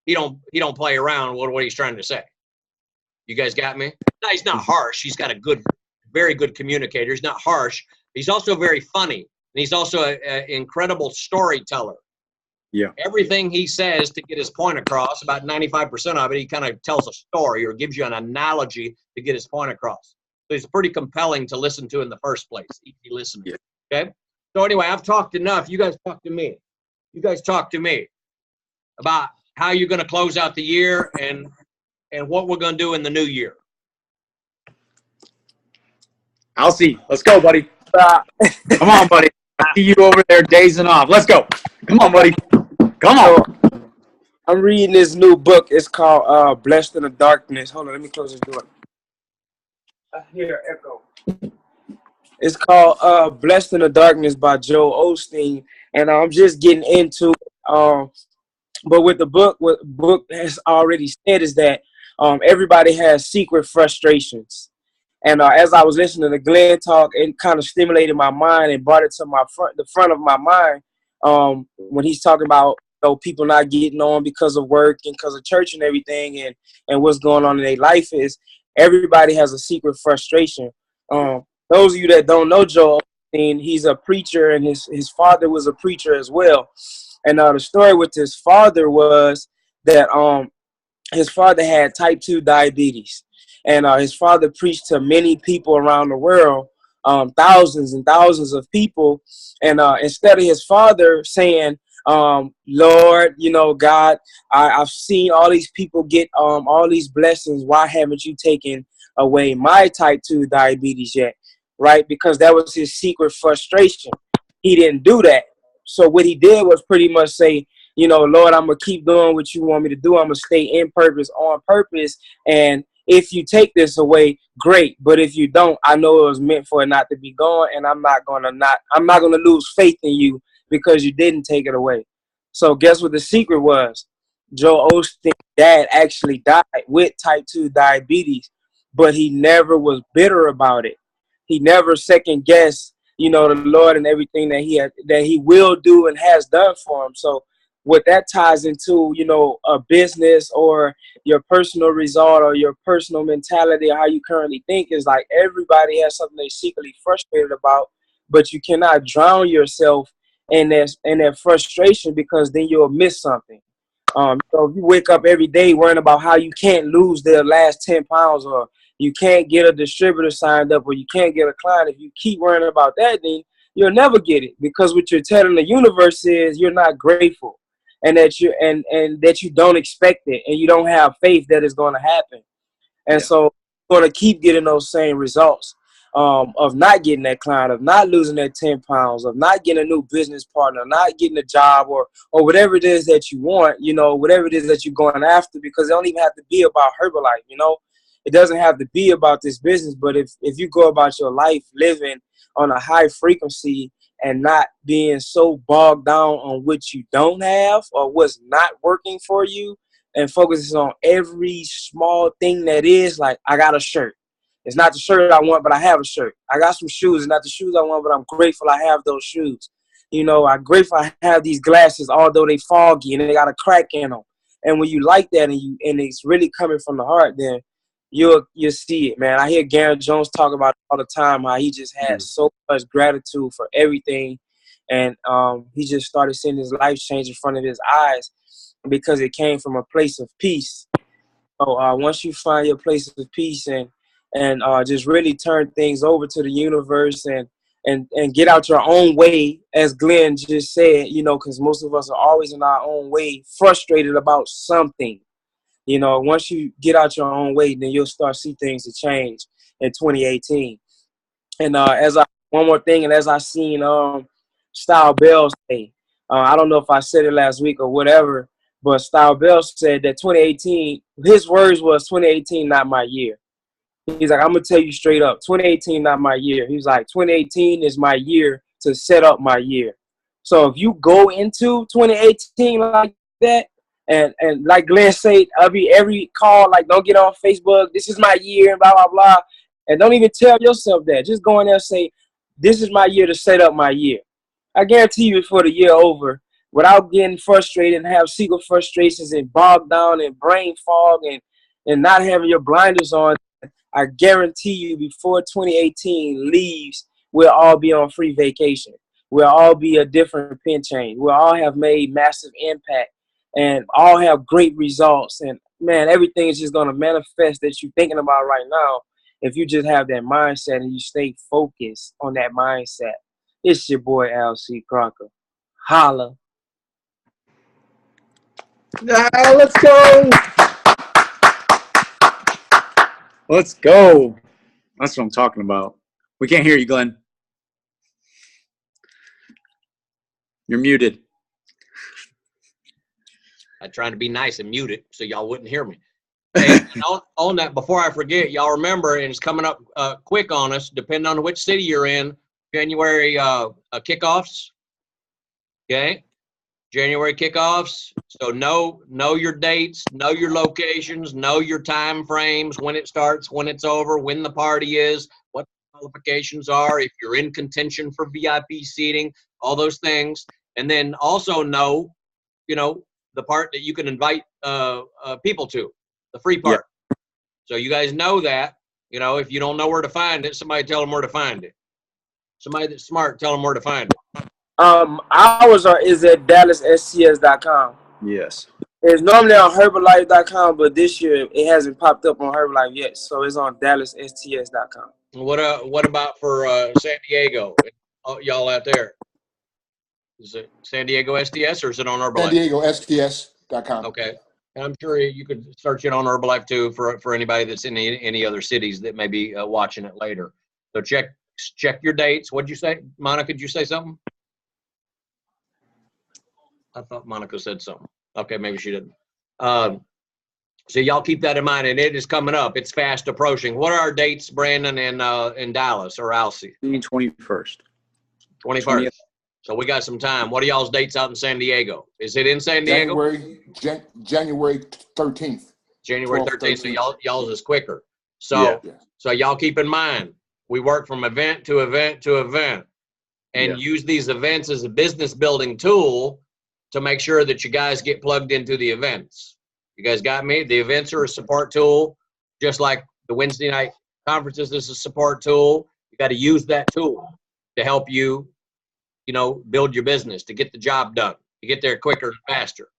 he don't play around with what he's trying to say. You guys got me? No, he's not harsh. He's got a very good communicator. He's not harsh. He's also very funny. And he's also an incredible storyteller. Yeah. Everything he says to get his point across, about 95% of it, he kind of tells a story or gives you an analogy to get his point across. So he's pretty compelling to listen to in the first place. Easy listening. Yeah. Okay? So anyway, I've talked enough. You guys talk to me. You guys talk to me about how you're going to close out the year and what we're going to do in the new year. I'll see. Let's go, buddy. Come on, buddy. I see you over there dazing off. Let's go. Come on, buddy. Come on. I'm reading this new book. It's called Blessed in the Darkness. Hold on, let me close this door. I hear echo. It's called Blessed in the Darkness by Joel Osteen. And I'm just getting into it. But with the book, what the book has already said is that everybody has secret frustrations. And as I was listening to Glenn talk, it kind of stimulated my mind and brought it to the front of my mind when he's talking about people not getting on because of work and because of church and everything, and what's going on in their life is everybody has a secret frustration. Those of you that don't know Joel Osteen, he's a preacher, and his father was a preacher as well. And the story with his father was that his father had type 2 diabetes. And his father preached to many people around the world, thousands and thousands of people. And instead of his father saying, Lord, God, I've seen all these people get all these blessings. Why haven't you taken away my type 2 diabetes yet? Right? Because that was his secret frustration. He didn't do that. So what he did was pretty much say, Lord, I'm going to keep doing what you want me to do. I'm going to stay in purpose, on purpose. And if you take this away, great. But if you don't, I know it was meant for it not to be gone, and I'm not gonna lose faith in you because you didn't take it away. So guess what the secret was? Joel Osteen's dad actually died with type 2 diabetes, but he never was bitter about it. He never second guessed, the Lord and everything that he will do and has done for him. So what that ties into, a business or your personal result or your personal mentality or how you currently think is like everybody has something they're secretly frustrated about, but you cannot drown yourself in that frustration because then you'll miss something. So if you wake up every day worrying about how you can't lose the last 10 pounds or you can't get a distributor signed up or you can't get a client, if you keep worrying about that, then you'll never get it because what you're telling the universe is you're not grateful. And that you don't expect it, and you don't have faith that it's going to happen, and so you're going to keep getting those same results of not getting that client, of not losing that 10 pounds, of not getting a new business partner, not getting a job, or whatever it is that you want, whatever it is that you're going after, because it don't even have to be about Herbalife, it doesn't have to be about this business, but if you go about your life living on a high frequency and not being so bogged down on what you don't have or what's not working for you and focuses on every small thing that is, like, I got a shirt. It's not the shirt I want, but I have a shirt. I got some shoes. It's not the shoes I want, but I'm grateful I have those shoes. I'm grateful I have these glasses, although they foggy and they got a crack in them. And when you like that and it's really coming from the heart, then you'll see it, man. I hear Garrett Jones talk about it all the time, how he just had so much gratitude for everything. And he just started seeing his life change in front of his eyes because it came from a place of peace. So once you find your place of peace and just really turn things over to the universe and get out your own way, as Glenn just said, because most of us are always in our own way, frustrated about something. Once you get out your own way, then you'll start to see things to change in 2018. And as I one more thing, and as I seen Style Bell say, I don't know if I said it last week or whatever, but Style Bell said that 2018, his words was 2018 not my year. He's like, I'm gonna tell you straight up, 2018 not my year. He's like, 2018 is my year to set up my year. So if you go into 2018 like that, and like Glenn said, I'll be every call, like, don't get on Facebook, this is my year, and blah, blah, blah. And don't even tell yourself that. Just go in there and say, this is my year to set up my year. I guarantee you before the year over, without getting frustrated and have secret frustrations and bogged down and brain fog and not having your blinders on, I guarantee you before 2018 leaves, we'll all be on free vacation. We'll all be a different pin change. We'll all have made massive impact and all have great results. And, man, everything is just going to manifest that you're thinking about right now if you just have that mindset and you stay focused on that mindset. It's your boy, L.C. Crocker. Holla. Now, let's go. Let's go. That's what I'm talking about. We can't hear you, Glenn. You're muted. I tried to be nice and mute it so y'all wouldn't hear me. And on that, before I forget, y'all remember, and it's coming up quick on us, depending on which city you're in, January kickoffs. Okay? January kickoffs. So know your dates, know your locations, know your time frames, when it starts, when it's over, when the party is, what the qualifications are, if you're in contention for VIP seating, all those things. And then also know, the part that you can invite people to, the free part. Yeah. So you guys know that, if you don't know where to find it, somebody tell them where to find it. Somebody that's smart, tell them where to find it. Ours is at DallasSTS.com. Yes. It's normally on Herbalife.com, but this year it hasn't popped up on Herbalife yet, so it's on DallasSTS.com. What about for San Diego? Y'all out there? Is it San Diego STS or is it on Herbalife? San Diego STS.com. Okay. And I'm sure you could search it on Herbalife too for anybody that's in any other cities that may be watching it later. So check your dates. What'd you say? Monica, did you say something? I thought Monica said something. Okay, maybe she didn't. So y'all keep that in mind, and it is coming up. It's fast approaching. What are our dates, Brandon, in Dallas or Alcee? 21st. 21st. So we got some time. What are y'all's dates out in San Diego? Is it in San Diego? January 13th. January 13th. So y'all's is quicker. So y'all keep in mind, we work from event to event to event, and use these events as a business building tool to make sure that you guys get plugged into the events. You guys got me? The events are a support tool, just like the Wednesday night conferences is a support tool. You got to use that tool to help you, build your business, to get the job done, to get there quicker and faster.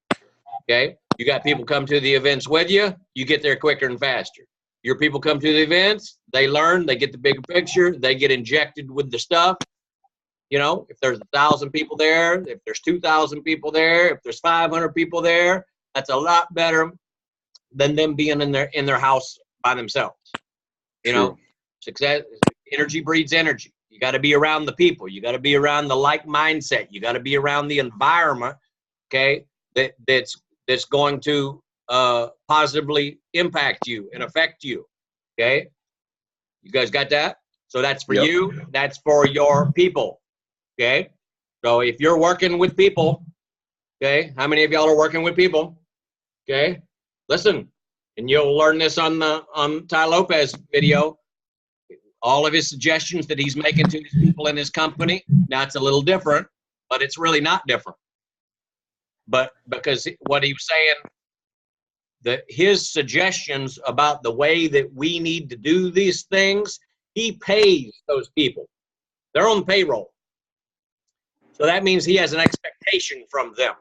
Okay? You got people come to the events with you, you get there quicker and faster. Your people come to the events, they learn, they get the bigger picture, they get injected with the stuff. If there's 1,000 people there, if there's 2,000 people there, if there's 500 people there, that's a lot better than them being in their house by themselves. Success, energy breeds energy. You got to be around the people. You got to be around the like mindset. You got to be around the environment, okay, that's going to positively impact you and affect you, okay? You guys got that? So that's for you. That's for your people. Okay, so if you're working with people, okay, how many of y'all are working with people? Okay, listen, and you'll learn this on Ty Lopez video. All of his suggestions that he's making to his people in his company. Now it's a little different, but it's really not different. But because what he was saying, that his suggestions about the way that we need to do these things, he pays those people. They're on payroll. So that means he has an expectation from them.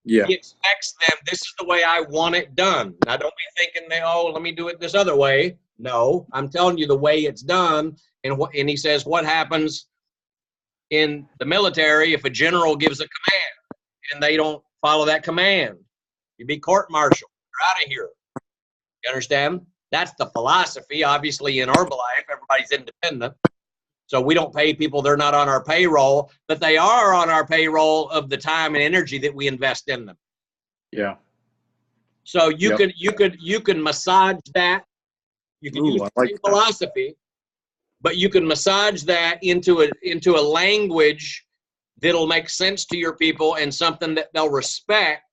Yeah. He expects them, this is the way I want it done. Now, don't be thinking, let me do it this other way. No, I'm telling you the way it's done. And he says, what happens in the military if a general gives a command and they don't follow that command? You be court-martialed. You're out of here. You understand? That's the philosophy. Obviously, in Herbalife, everybody's independent. So we don't pay people, they're not on our payroll, but they are on our payroll of the time and energy that we invest in them. Yeah. So you Yep. you can massage that. You can Ooh, use I the like same that. philosophy, but you can massage that into a language that'll make sense to your people and something that they'll respect.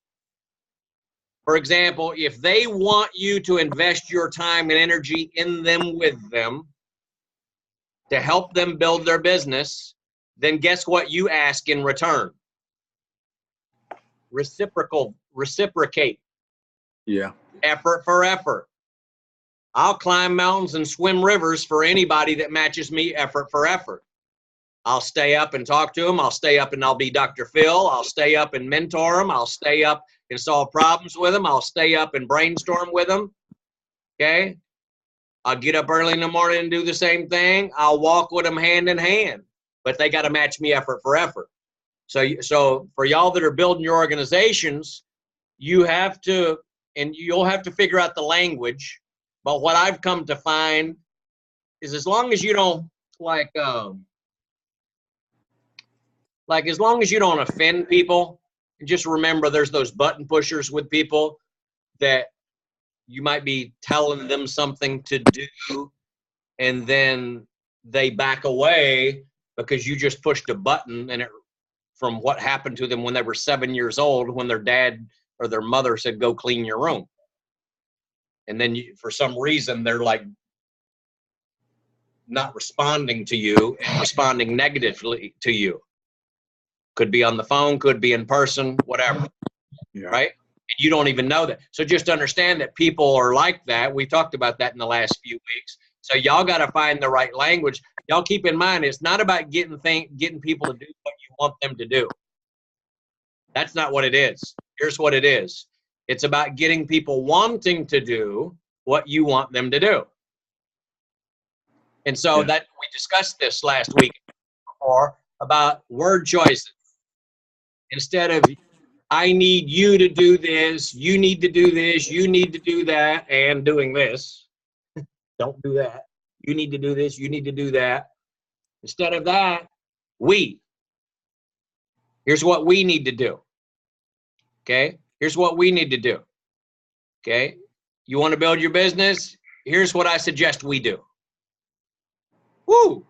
For example, if they want you to invest your time and energy in them, with them, to help them build their business, then guess what you ask in return? Reciprocate. Yeah. Effort for effort. I'll climb mountains and swim rivers for anybody that matches me effort for effort. I'll stay up and talk to them. I'll stay up and I'll be Dr. Phil. I'll stay up and mentor them. I'll stay up and solve problems with them. I'll stay up and brainstorm with them. Okay? I'll get up early in the morning and do the same thing. I'll walk with them hand in hand, but they got to match me effort for effort. So for y'all that are building your organizations, you have to, and you'll have to figure out the language. But what I've come to find is as long as you don't as long as you don't offend people, and just remember there's those button pushers with people that you might be telling them something to do and then they back away because you just pushed a button, and it from what happened to them when they were 7 years old, when their dad or their mother said, go clean your room. And then for some reason, they're like not responding to you and responding negatively to you. Could be on the phone, could be in person, whatever. Yeah. Right? And you don't even know that. So just understand that people are like that. We talked about that in the last few weeks. So y'all got to find the right language. Y'all keep in mind, it's not about getting people to do what you want them to do. That's not what it is. Here's what it is. It's about getting people wanting to do what you want them to do. And so that we discussed this last week before about word choices. Instead of, I need you to do this, you need to do this, you need to do that, and doing this. Don't do that. You need to do this, you need to do that. Instead of that, we. Here's what we need to do. Okay? Here's what we need to do. Okay? You want to build your business? Here's what I suggest we do. Woo!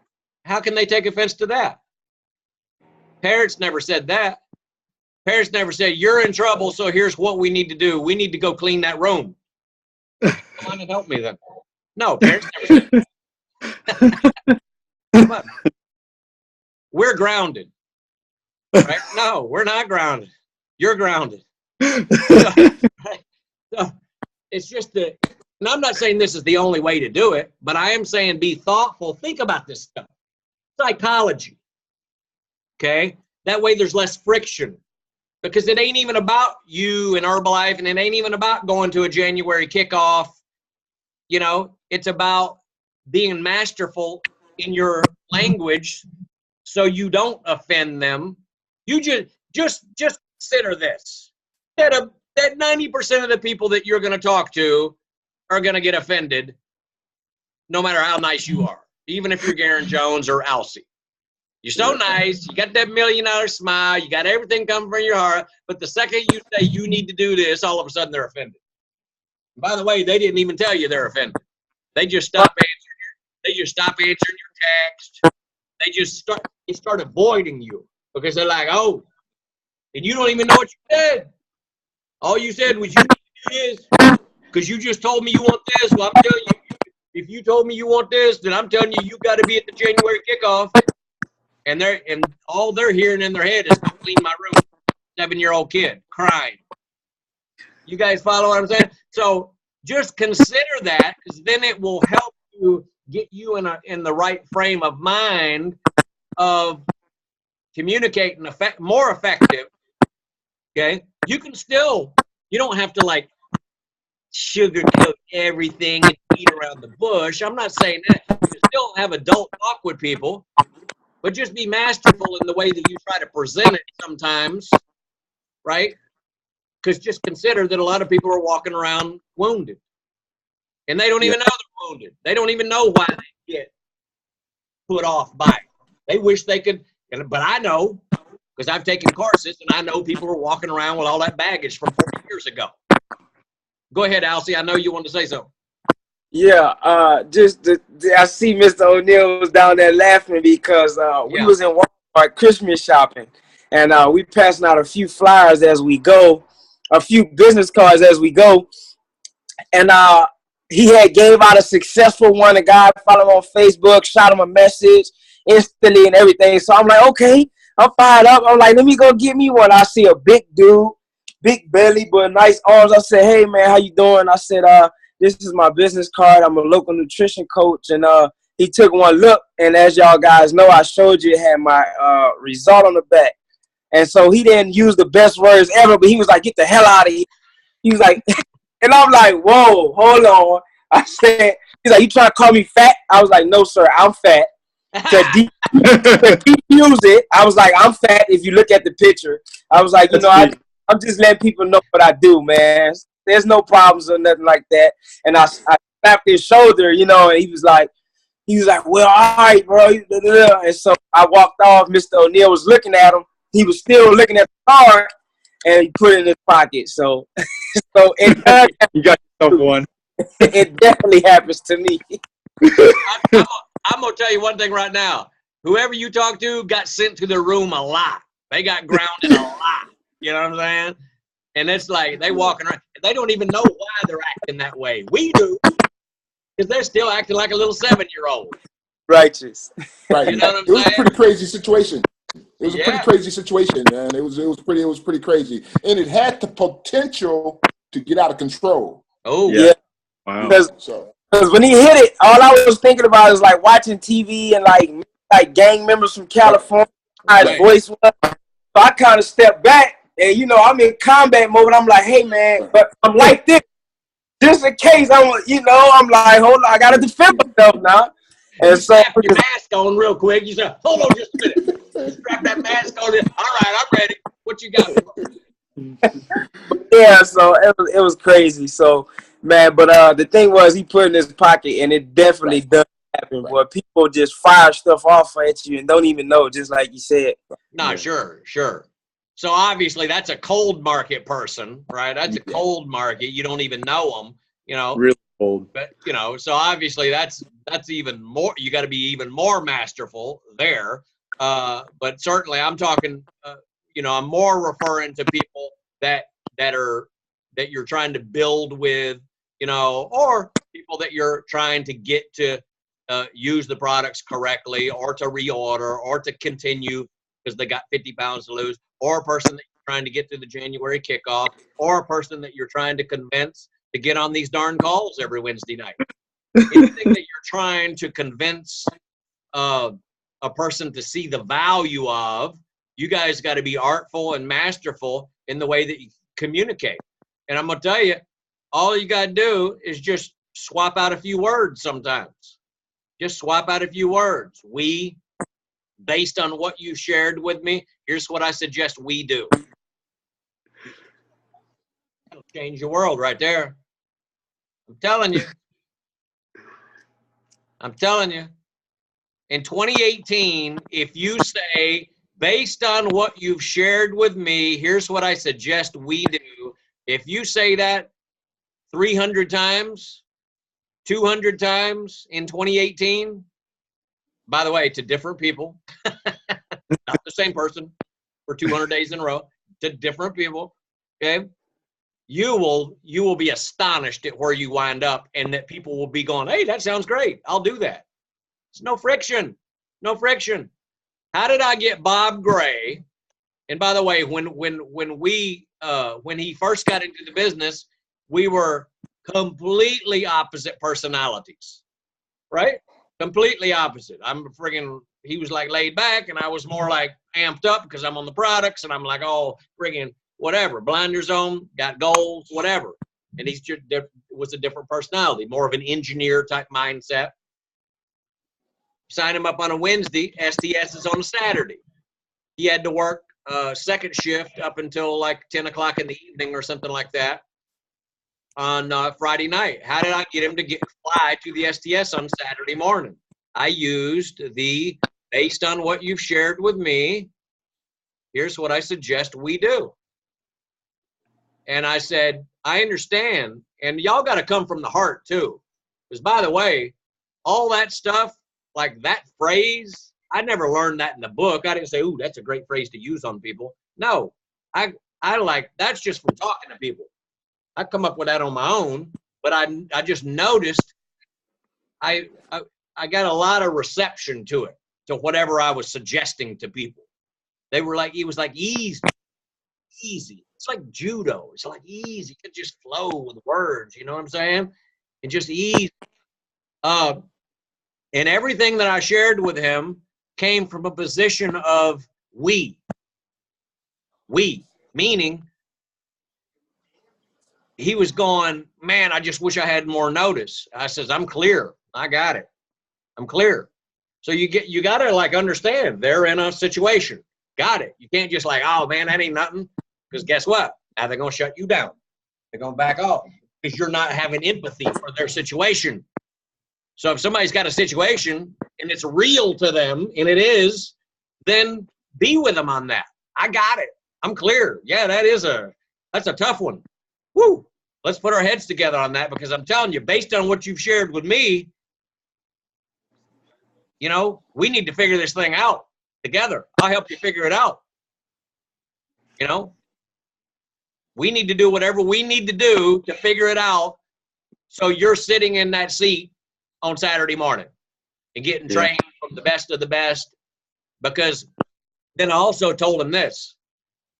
How can they take offense to that? Parents never said that. Parents never said, you're in trouble, so here's what we need to do. We need to go clean that room. Come on and help me then. No, parents never said that. Come on. We're grounded. Right? No, we're not grounded. You're grounded. So it's just that, and I'm not saying this is the only way to do it, but I am saying be thoughtful. Think about this stuff. Psychology. Okay? That way there's less friction. Because it ain't even about you and Herbalife, and it ain't even about going to a January kickoff. You know, it's about being masterful in your language so you don't offend them. You just consider this. That 90% of the people that you're going to talk to are going to get offended no matter how nice you are, even if you're Garen Jones or Alcee. You're so nice, you got that $1 million smile, you got everything coming from your heart, but the second you say you need to do this, all of a sudden they're offended. And by the way, they didn't even tell you they're offended. They just stop answering your text. They start avoiding you because they're like, oh, and you don't even know what you said. All you said was you need to do this because you just told me you want this. Well, I'm telling you, if you told me you want this, then I'm telling you got to be at the January kickoff. And all they're hearing in their head is go clean my room. 7-year-old kid crying. You guys follow what I'm saying? So just consider that, because then it will help you get you in the right frame of mind of communicating more effective. Okay, you don't have to like sugarcoat everything and beat around the bush. I'm not saying that. You can still have adult talk with people. But just be masterful in the way that you try to present it sometimes, right? Because just consider that a lot of people are walking around wounded. And they don't even know they're wounded. They don't even know why they get put off by it. They wish they could, but I know, because I've taken courses, and I know people are walking around with all that baggage from 40 years ago. Go ahead, Alcee. I know you want to say something. Yeah, I see Mr. O'Neal was down there laughing because we was in Walmart Christmas shopping, and we passing out a few flyers as we go, a few business cards as we go, and he had gave out a successful one. A guy followed him on Facebook, shot him a message instantly and everything. So I'm like, okay, I'm fired up. I'm like, let me go get me one. I see a big dude, big belly, but nice arms. I said, hey man, how you doing? I said, this is my business card. I'm a local nutrition coach. And he took one look. And as y'all guys know, I showed you, it had my result on the back. And so he didn't use the best words ever, but he was like, get the hell out of here. He was like, and I'm like, whoa, hold on. I said, he's like, you trying to call me fat? I was like, no, sir, I'm fat. To defuse it, I was like, I'm fat if you look at the picture. I was like, I'm just letting people know what I do, man. There's no problems or nothing like that. And I slapped his shoulder, and he was like, well, all right, bro. And so I walked off. Mr. O'Neal was looking at him. He was still looking at the card, and he put it in his pocket. So it you got yourself one. It definitely happens to me. I'm going to tell you one thing right now. Whoever you talk to got sent to their room a lot. They got grounded a lot. You know what I'm saying? And it's like they walking around. They don't even know why they're acting that way. We do. Because they're still acting like a little 7-year-old. Righteous. Right. You know what I'm It was a saying? pretty crazy situation. It was a pretty crazy situation, man. It was pretty crazy. And it had the potential to get out of control. Oh. Yeah. Wow. Because when he hit it, all I was thinking about is like watching TV and like gang members from California. How his voice was. So I kind of stepped back, and I'm in combat mode. And I'm like, hey man, but I'm like this, just in case I'm like, hold on, I gotta defend myself now. And so Put your mask on real quick. You say, hold on just a minute. Strap that mask on. All right, I'm ready. What you got? Yeah, so it was crazy. So man, but the thing was, he put it in his pocket, and it definitely does happen. Where people just fire stuff off at you and don't even know, just like you said. No, sure. So obviously that's a cold market person, right? That's a cold market. You don't even know them, Really cold. But so obviously that's even more. You got to be even more masterful there. But certainly I'm talking. I'm more referring to people that you're trying to build with, or people that you're trying to get to use the products correctly, or to reorder, or to continue because they got 50 pounds to lose, or a person that you're trying to get to the January kickoff, or a person that you're trying to convince to get on these darn calls every Wednesday night. Anything that you're trying to convince a person to see the value of, you guys got to be artful and masterful in the way that you communicate. And I'm going to tell you, all you got to do is just swap out a few words sometimes. Just swap out a few words. We, based on what you shared with me, here's what I suggest we do. It'll change your world right there. I'm telling you. I'm telling you. In 2018, if you say, based on what you've shared with me, here's what I suggest we do. If you say that 300 times, 200 times in 2018, by the way, to different people, not the same person for 200 days in a row, to different people, okay? You will be astonished at where you wind up, and that people will be going, hey, that sounds great. I'll do that. It's no friction. No friction. How did I get Bob Gray? And by the way, when he first got into the business, we were completely opposite personalities, right? Completely opposite. He was like laid back, and I was more like amped up because I'm on the products, and I'm like, oh, friggin' whatever, blinders on, got goals, whatever. And he's just was a different personality, more of an engineer type mindset. Sign him up on a Wednesday, STS is on a Saturday. He had to work second shift up until like 10 o'clock in the evening or something like that on Friday night. How did I get him to fly to the STS on Saturday morning? I used the, based on what you've shared with me, here's what I suggest we do. And I said, I understand. And y'all got to come from the heart too. Because by the way, all that stuff, like that phrase, I never learned that in the book. I didn't say, ooh, that's a great phrase to use on people. No, I like, that's just from talking to people. I come up with that on my own, but I just noticed I got a lot of reception to it, to whatever I was suggesting to people. They were like, it was like easy. It's like judo. It's like easy. It just flow with words. You know what I'm saying? And just easy. And everything that I shared with him came from a position of we, meaning he was going, man, I just wish I had more notice. I says, I'm clear. I got it. I'm clear. So you got to like understand they're in a situation. Got it. You can't just like, oh man, that ain't nothing. Because guess what? Now they're going to shut you down. They're going to back off because you're not having empathy for their situation. So if somebody's got a situation and it's real to them, and it is, then be with them on that. I got it. I'm clear. Yeah, that's a tough one. Woo. Let's put our heads together on that, because I'm telling you, based on what you've shared with me, you know, we need to figure this thing out together. I'll help you figure it out. You know, we need to do whatever we need to do to figure it out, so you're sitting in that seat on Saturday morning and getting trained from the best of the best. Because then I also told him this.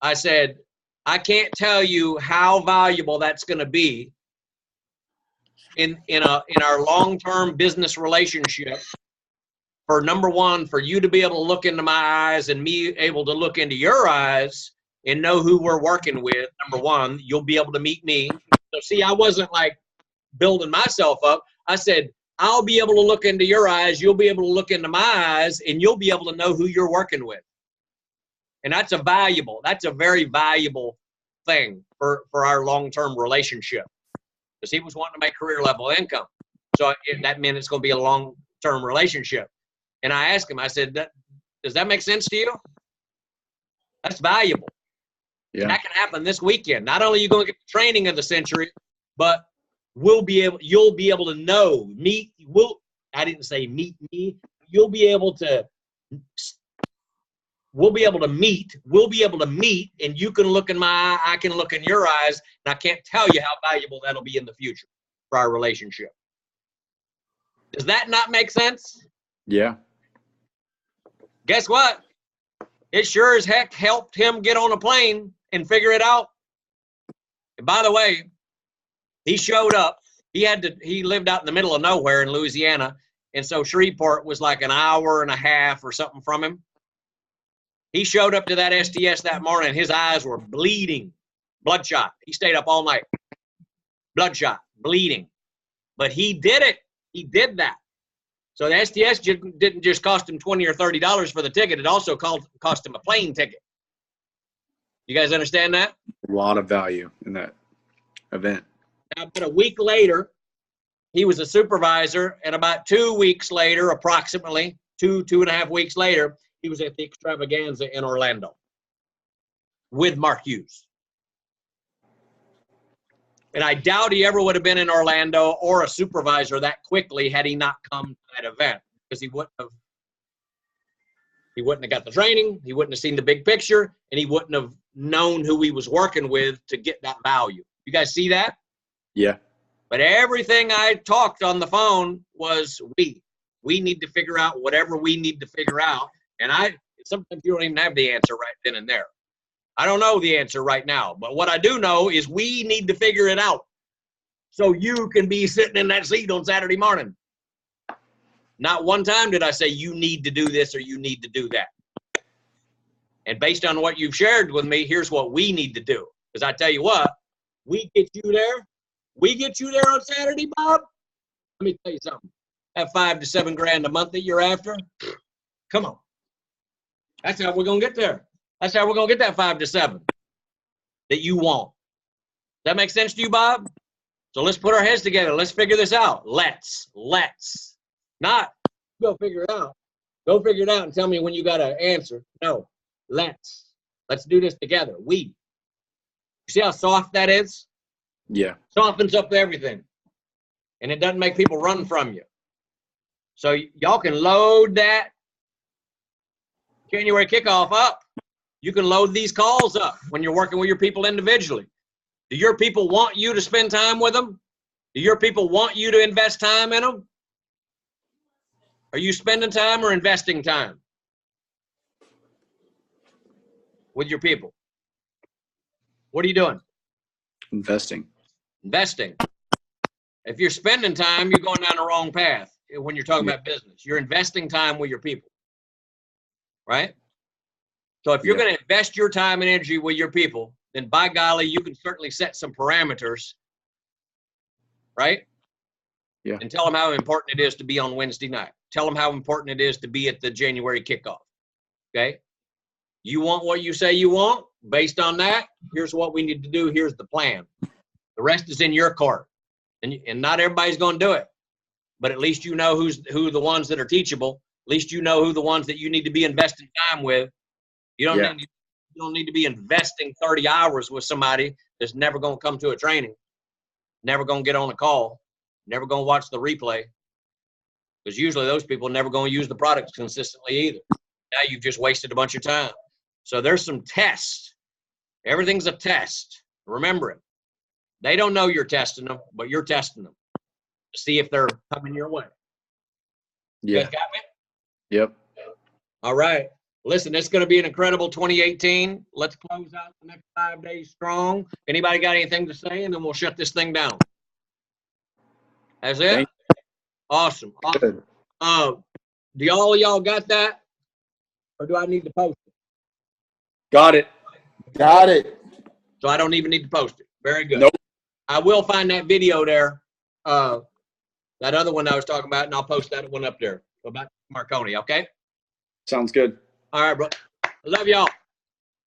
I said, I can't tell you how valuable that's going to be in our long-term business relationship. For number one, for you to be able to look into my eyes and me able to look into your eyes and know who we're working with. Number one, you'll be able to meet me. So see, I wasn't like building myself up. I said, I'll be able to look into your eyes. You'll be able to look into my eyes, and you'll be able to know who you're working with. And that's a very valuable thing for our long-term relationship. Because he was wanting to make career level income. So that meant it's going to be a long-term relationship. And I asked him, I said, does that make sense to you? That's valuable. Yeah. And that can happen this weekend. Not only are you going to get the training of the century, but you'll be able to know, I didn't say meet me. We'll be able to meet, and you can look in my eye, I can look in your eyes, and I can't tell you how valuable that'll be in the future for our relationship. Does that not make sense? Yeah. Guess what? It sure as heck helped him get on a plane and figure it out. And by the way, he showed up. He lived out in the middle of nowhere in Louisiana, and so Shreveport was like an hour and a half or something from him. He showed up to that STS that morning. His eyes were bleeding, bloodshot. He stayed up all night, bloodshot, bleeding. But he did it. He did that. So the STS didn't just cost him $20 or $30 for the ticket. It also cost him a plane ticket. You guys understand that? A lot of value in that event. Now, about a week later, he was a supervisor, and about 2 weeks later, approximately 2.5 weeks later, he was at the Extravaganza in Orlando with Mark Hughes. And I doubt he ever would have been in Orlando or a supervisor that quickly had he not come to that event, because he wouldn't have got the training, he wouldn't have seen the big picture, and he wouldn't have known who he was working with to get that value. You guys see that? Yeah. But everything I talked on the phone was we need to figure out whatever we need to figure out. And sometimes you don't even have the answer right then and there. I don't know the answer right now, but what I do know is we need to figure it out so you can be sitting in that seat on Saturday morning. Not one time did I say you need to do this or you need to do that. And based on what you've shared with me, here's what we need to do. Because I tell you what, we get you there on Saturday, Bob. Let me tell you something. That $5 to $7 grand a month that you're after, come on. That's how we're going to get there. That's how we're going to get that 5 to 7 that you want. Does that make sense to you, Bob? So let's put our heads together. Let's figure this out. Let's. Not Go figure it out. Go figure it out and tell me when you got an answer. No, let's do this together. You see how soft that is? Yeah. Softens up everything. And it doesn't make people run from you. So y'all can load that January kickoff up. You can load these calls up when you're working with your people individually. Do your people want you to spend time with them? Do your people want you to invest time in them? Are you spending time or investing time with your people? What are you doing? Investing. Investing. If you're spending time, you're going down the wrong path when you're talking about business. You're investing time with your people, right? So if you're going to invest your time and energy with your people, then by golly, you can certainly set some parameters, right? Yeah. And tell them how important it is to be on Wednesday night. Tell them how important it is to be at the January kickoff, okay? You want what you say you want. Based on that, here's what we need to do. Here's the plan. The rest is in your court. And not everybody's going to do it. But at least you know who the ones that are teachable. At least you know who the ones that you need to be investing time with. You don't need to be investing 30 hours with somebody that's never going to come to a training, never going to get on a call, never going to watch the replay. Because usually those people are never going to use the products consistently either. Now you've just wasted a bunch of time. So there's some tests. Everything's a test. Remember it. They don't know you're testing them, but you're testing them to see if they're coming your way. Yeah. You guys got me? Yep. All right. Listen, it's going to be an incredible 2018. Let's close out the next 5 days strong. Anybody got anything to say? And then we'll shut this thing down. That's it? Thank Awesome. Good. Do y'all got that? Or do I need to post it? Got it. Got it. So I don't even need to post it. Very good. Nope. I will find that video there. That other one I was talking about, and I'll post that one up there about Marconi, okay? Sounds good. All right, bro. I love y'all.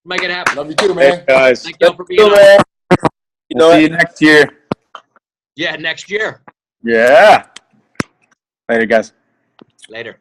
Make it happen. Love you too, Hey, man. guys. Thank y'all for being Cool, on. man. We'll see you next year. Yeah, next year. Yeah. Later, guys. Later.